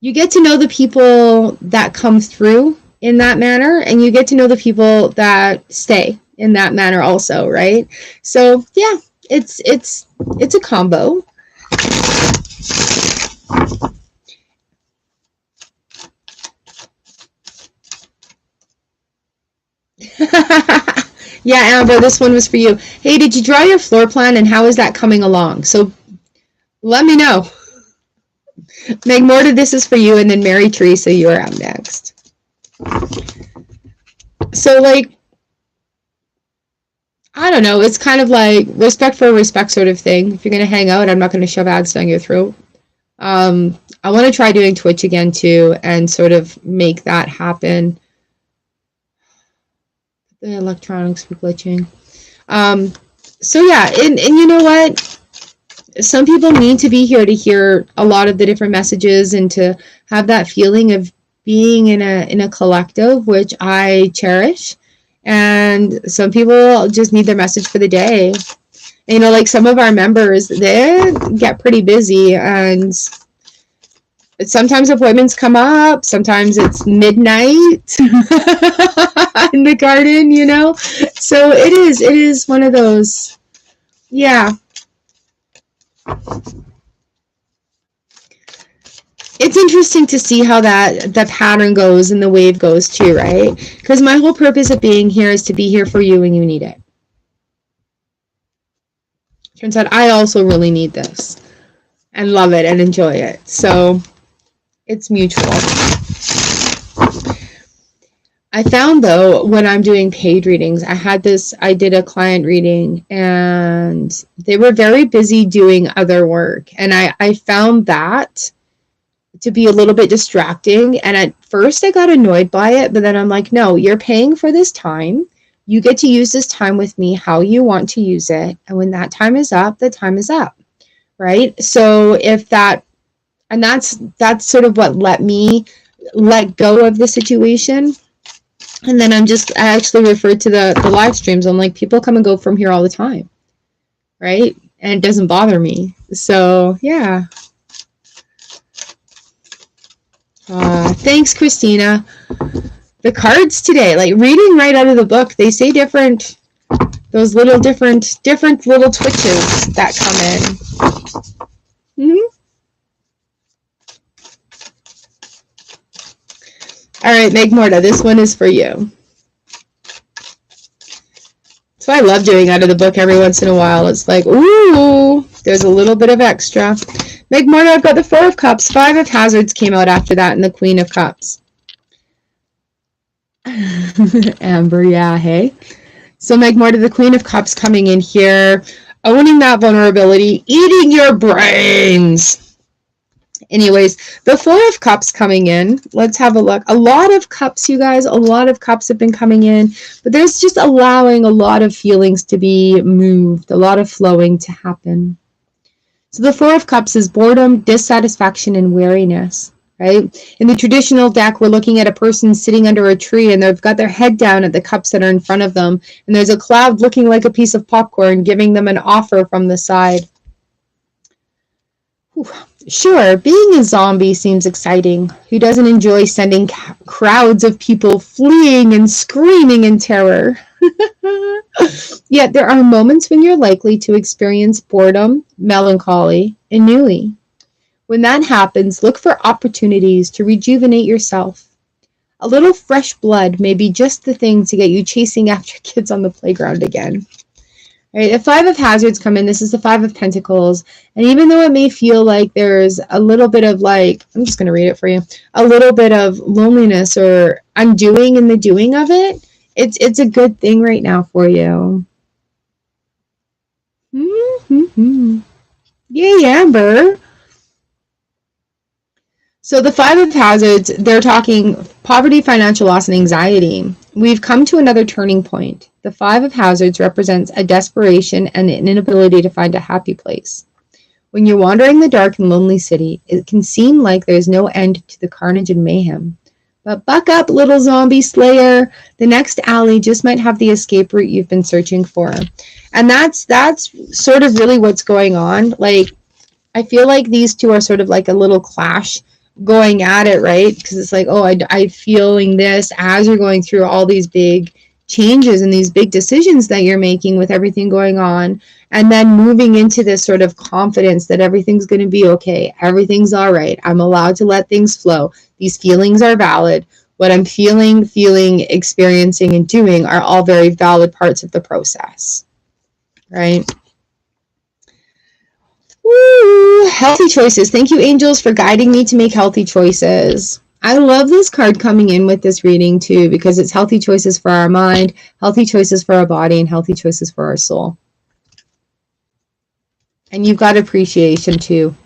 A: You get to know the people that come through in that manner, and you get to know the people that stay in that manner also, right? So yeah, it's a combo. Yeah, Amber, this one was for you. Hey, did you draw your floor plan and how is that coming along? So let me know. Meg Morta, this is for you, and then Mary Teresa, you're up next. So, like, I don't know, it's kind of like respect for respect sort of thing. If you're going to hang out, I'm not going to shove ads down your throat. I want to try doing Twitch again, too, and sort of make that happen. The electronics were glitching. So, yeah, and you know what? Some people need to be here to hear a lot of the different messages and to have that feeling of being in a collective, which I cherish. And some people just need their message for the day. You know, like some of our members, they get pretty busy, and sometimes appointments come up. Sometimes it's midnight in the garden, you know. So it is one of those. Yeah. It's interesting to see how the pattern goes and the wave goes too, right? Because my whole purpose of being here is to be here for you when you need it. Turns out I also really need this and love it and enjoy it. So it's mutual. I found though, when I'm doing paid readings, I did a client reading and they were very busy doing other work. And I found that to be a little bit distracting. And at first I got annoyed by it, but then I'm like, no, you're paying for this time. You get to use this time with me how you want to use it. And when that time is up, the time is up. Right? So that's sort of what let me let go of the situation. And then I actually referred to the live streams. I'm like, people come and go from here all the time. Right? And it doesn't bother me. So, yeah. Thanks, Christina. The cards today, like reading right out of the book, they say different little twitches that come in. Mm-hmm. All right, Meg Morta, this one is for you. That's what I love doing out of the book every once in a while. It's like, ooh, there's a little bit of extra. Meg Morta, I've got the Four of Cups. Five of Hazards came out after that, and the Queen of Cups. Amber, yeah, hey. So Meg Morta, the Queen of Cups coming in here, owning that vulnerability, eating your brains. Anyways, the Four of Cups coming in. Let's have a look. A lot of cups, you guys. A lot of cups have been coming in. But there's just allowing a lot of feelings to be moved. A lot of flowing to happen. So the Four of Cups is boredom, dissatisfaction, and weariness. Right? In the traditional deck, we're looking at a person sitting under a tree and they've got their head down at the cups that are in front of them. And there's a cloud looking like a piece of popcorn giving them an offer from the side. Whew. Sure, being a zombie seems exciting. Who doesn't enjoy sending crowds of people fleeing and screaming in terror? Yet there are moments when you're likely to experience boredom, melancholy, ennui. When that happens, look for opportunities to rejuvenate yourself. A little fresh blood may be just the thing to get you chasing after kids on the playground again. Right, the Five of Hazards come in. This is the Five of Pentacles. And even though it may feel like there's a little bit of like, I'm just going to read it for you, a little bit of loneliness or undoing in the doing of it, it's a good thing right now for you. Mm-hmm. Yay, Amber. So the Five of Hazards, they're talking poverty, financial loss, and anxiety. We've come to another turning point. The Five of Hazards represents a desperation and an inability to find a happy place. When you're wandering the dark and lonely city, it can seem like there's no end to the carnage and mayhem. But buck up, little zombie slayer. The next alley just might have the escape route you've been searching for. And that's sort of really what's going on. Like, I feel like these two are sort of like a little clash going at it, right? Because it's like, oh, I'm feeling this as you're going through all these big changes and these big decisions that you're making with everything going on, and then moving into this sort of confidence that everything's going to be okay, everything's all right, I'm allowed to let things flow, these feelings are valid, what I'm feeling, experiencing, and doing are all very valid parts of the process, right? Woo! Healthy choices. Thank you, angels, for guiding me to make healthy choices. I love this card coming in with this reading too, because it's healthy choices for our mind, healthy choices for our body, and healthy choices for our soul. And you've got appreciation too.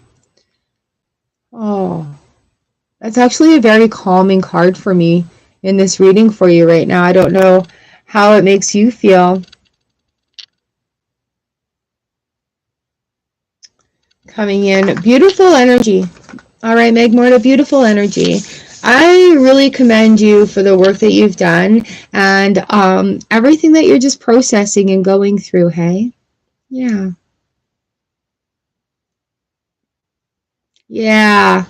A: Oh, that's actually a very calming card for me in this reading for you right now. I don't know how it makes you feel. Coming in, beautiful energy. All right, Meg Morta, beautiful energy. I really commend you for the work that you've done and everything that you're just processing and going through, hey? Yeah. Yeah.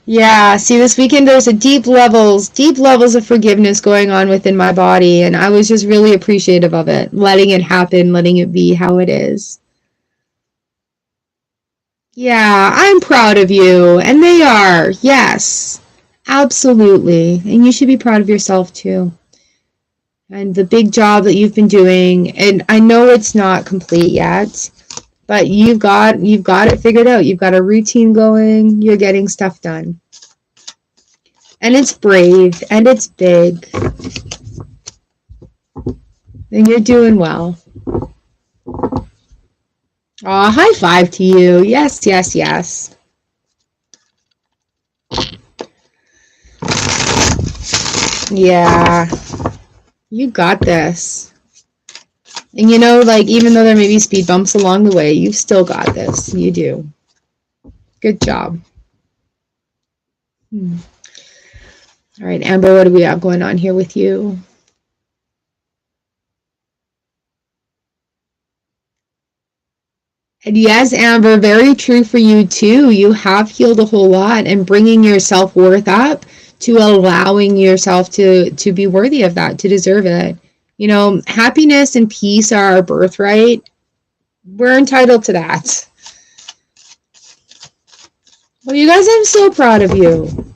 A: Yeah. See, this weekend there's a deep levels of forgiveness going on within my body, and I was just really appreciative of it, letting it happen, letting it be how it is. Yeah, I'm proud of you, and they are. Yes. Absolutely. And you should be proud of yourself too. And the big job that you've been doing, and I know it's not complete yet, but you've got it figured out. You've got a routine going, you're getting stuff done. And it's brave and it's big. And you're doing well. Oh, high five to you. Yes, yes, yes. Yeah. You got this. And you know, like, even though there may be speed bumps along the way, you've still got this. You do. Good job. All right, Amber, what do we have going on here with you? And yes, Amber, very true for you too. You have healed a whole lot, and bringing your self-worth up to allowing yourself to be worthy of that, to deserve it. You know, happiness and peace are our birthright. We're entitled to that. Well, you guys, I'm so proud of you.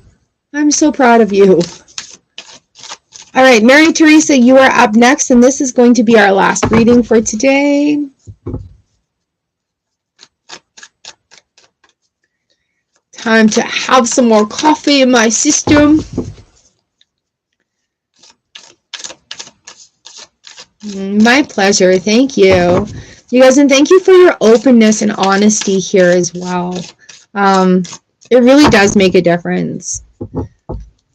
A: I'm so proud of you. All right, Mary Teresa, you are up next, and this is going to be our last reading for today. Time to have some more coffee in my system. My pleasure. Thank you. You guys, and thank you for your openness and honesty here as well. It really does make a difference.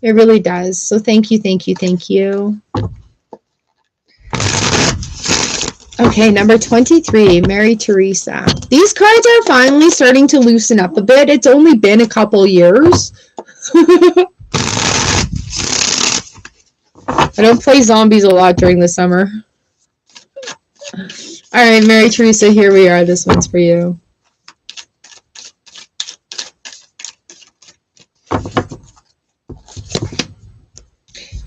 A: It really does. So thank you, thank you, thank you. Okay, number 23, Mary Teresa. These cards are finally starting to loosen up a bit. It's only been a couple years. I don't play zombies a lot during the summer. All right, Mary Teresa, here we are. This one's for you.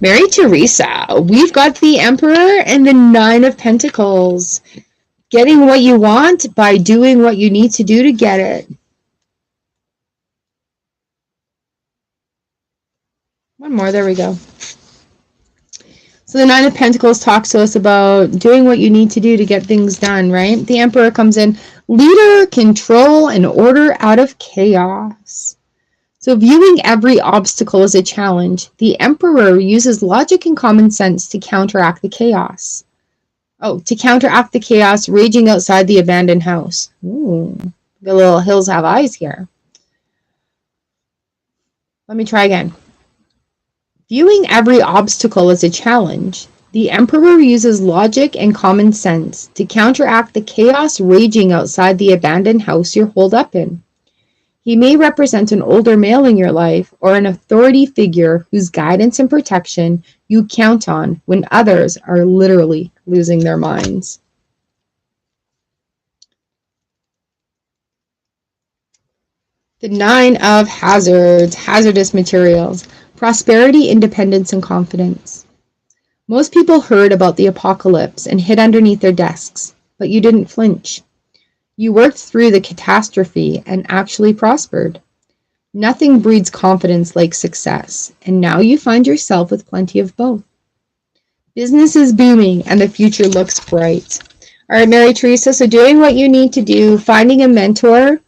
A: Mary Teresa, we've got the Emperor and the Nine of Pentacles. Getting what you want by doing what you need to do to get it. One more, there we go. So the Nine of Pentacles talks to us about doing what you need to do to get things done, right? The Emperor comes in, leader, control, and order out of chaos. So viewing every obstacle as a challenge, the Emperor uses logic and common sense to counteract the chaos. To counteract the chaos raging outside the abandoned house. Ooh, the little hills have eyes here. Let me try again. Viewing every obstacle as a challenge, the Emperor uses logic and common sense to counteract the chaos raging outside the abandoned house you're holed up in. He may represent an older male in your life or an authority figure whose guidance and protection you count on when others are literally losing their minds. The Nine of Hazards, hazardous materials, prosperity, independence, and confidence. Most people heard about the apocalypse and hid underneath their desks, but you didn't flinch. You worked through the catastrophe and actually prospered. Nothing breeds confidence like success, and now you find yourself with plenty of both. Business is booming, and the future looks bright. All right, Mary Teresa, so doing what you need to do, finding a mentor,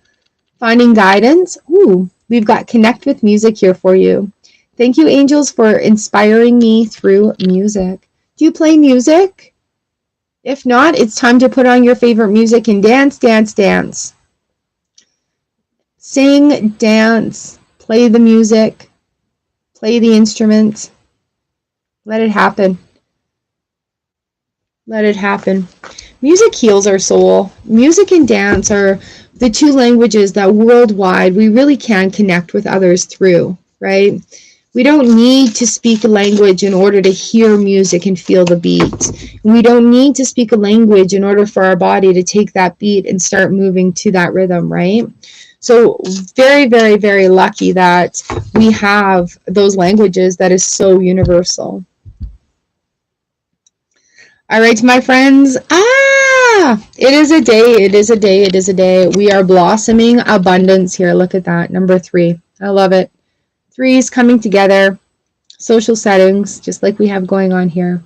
A: finding guidance. Ooh, we've got Connect with Music here for you. Thank you, angels, for inspiring me through music. Do you play music? If not, it's time to put on your favorite music and dance, dance, dance. Sing, dance, play the music, play the instrument. Let it happen. Let it happen. Music heals our soul. Music and dance are the two languages that worldwide we really can connect with others through, right? We don't need to speak a language in order to hear music and feel the beat. We don't need to speak a language in order for our body to take that beat and start moving to that rhythm, right? So very, very, very lucky that we have those languages that is so universal. All right, my friends. It is a day. It is a day. It is a day. We are blossoming abundance here. Look at that. Number 3. I love it. 3s coming together, social settings, just like we have going on here.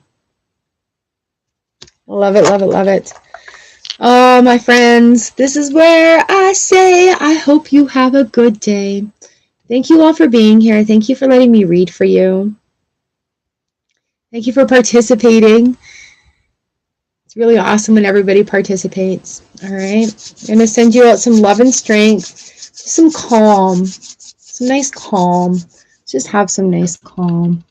A: Love it, love it, love it. Oh, my friends, this is where I say I hope you have a good day. Thank you all for being here. Thank you for letting me read for you. Thank you for participating. It's really awesome when everybody participates. All right. I'm going to send you out some love and strength, some calm, some nice calm. Just have some nice calm.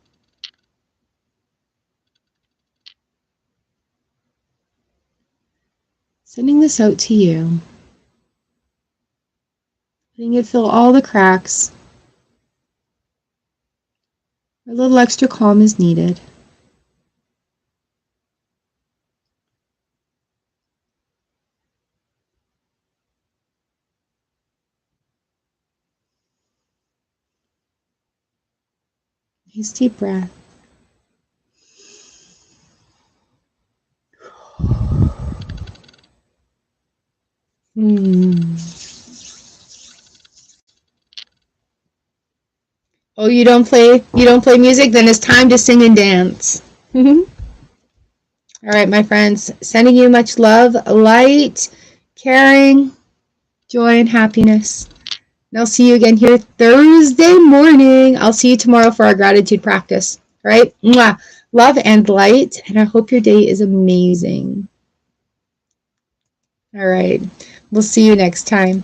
A: Sending this out to you. Letting it fill all the cracks. A little extra calm is needed. Nice deep breath. Oh, you don't play music? Then it's time to sing and dance. All right, my friends, sending you much love, light, caring, joy, and happiness. And I'll see you again here Thursday morning. I'll see you tomorrow for our gratitude practice. All right? Mwah. Love and light, and I hope your day is amazing. All right. We'll see you next time.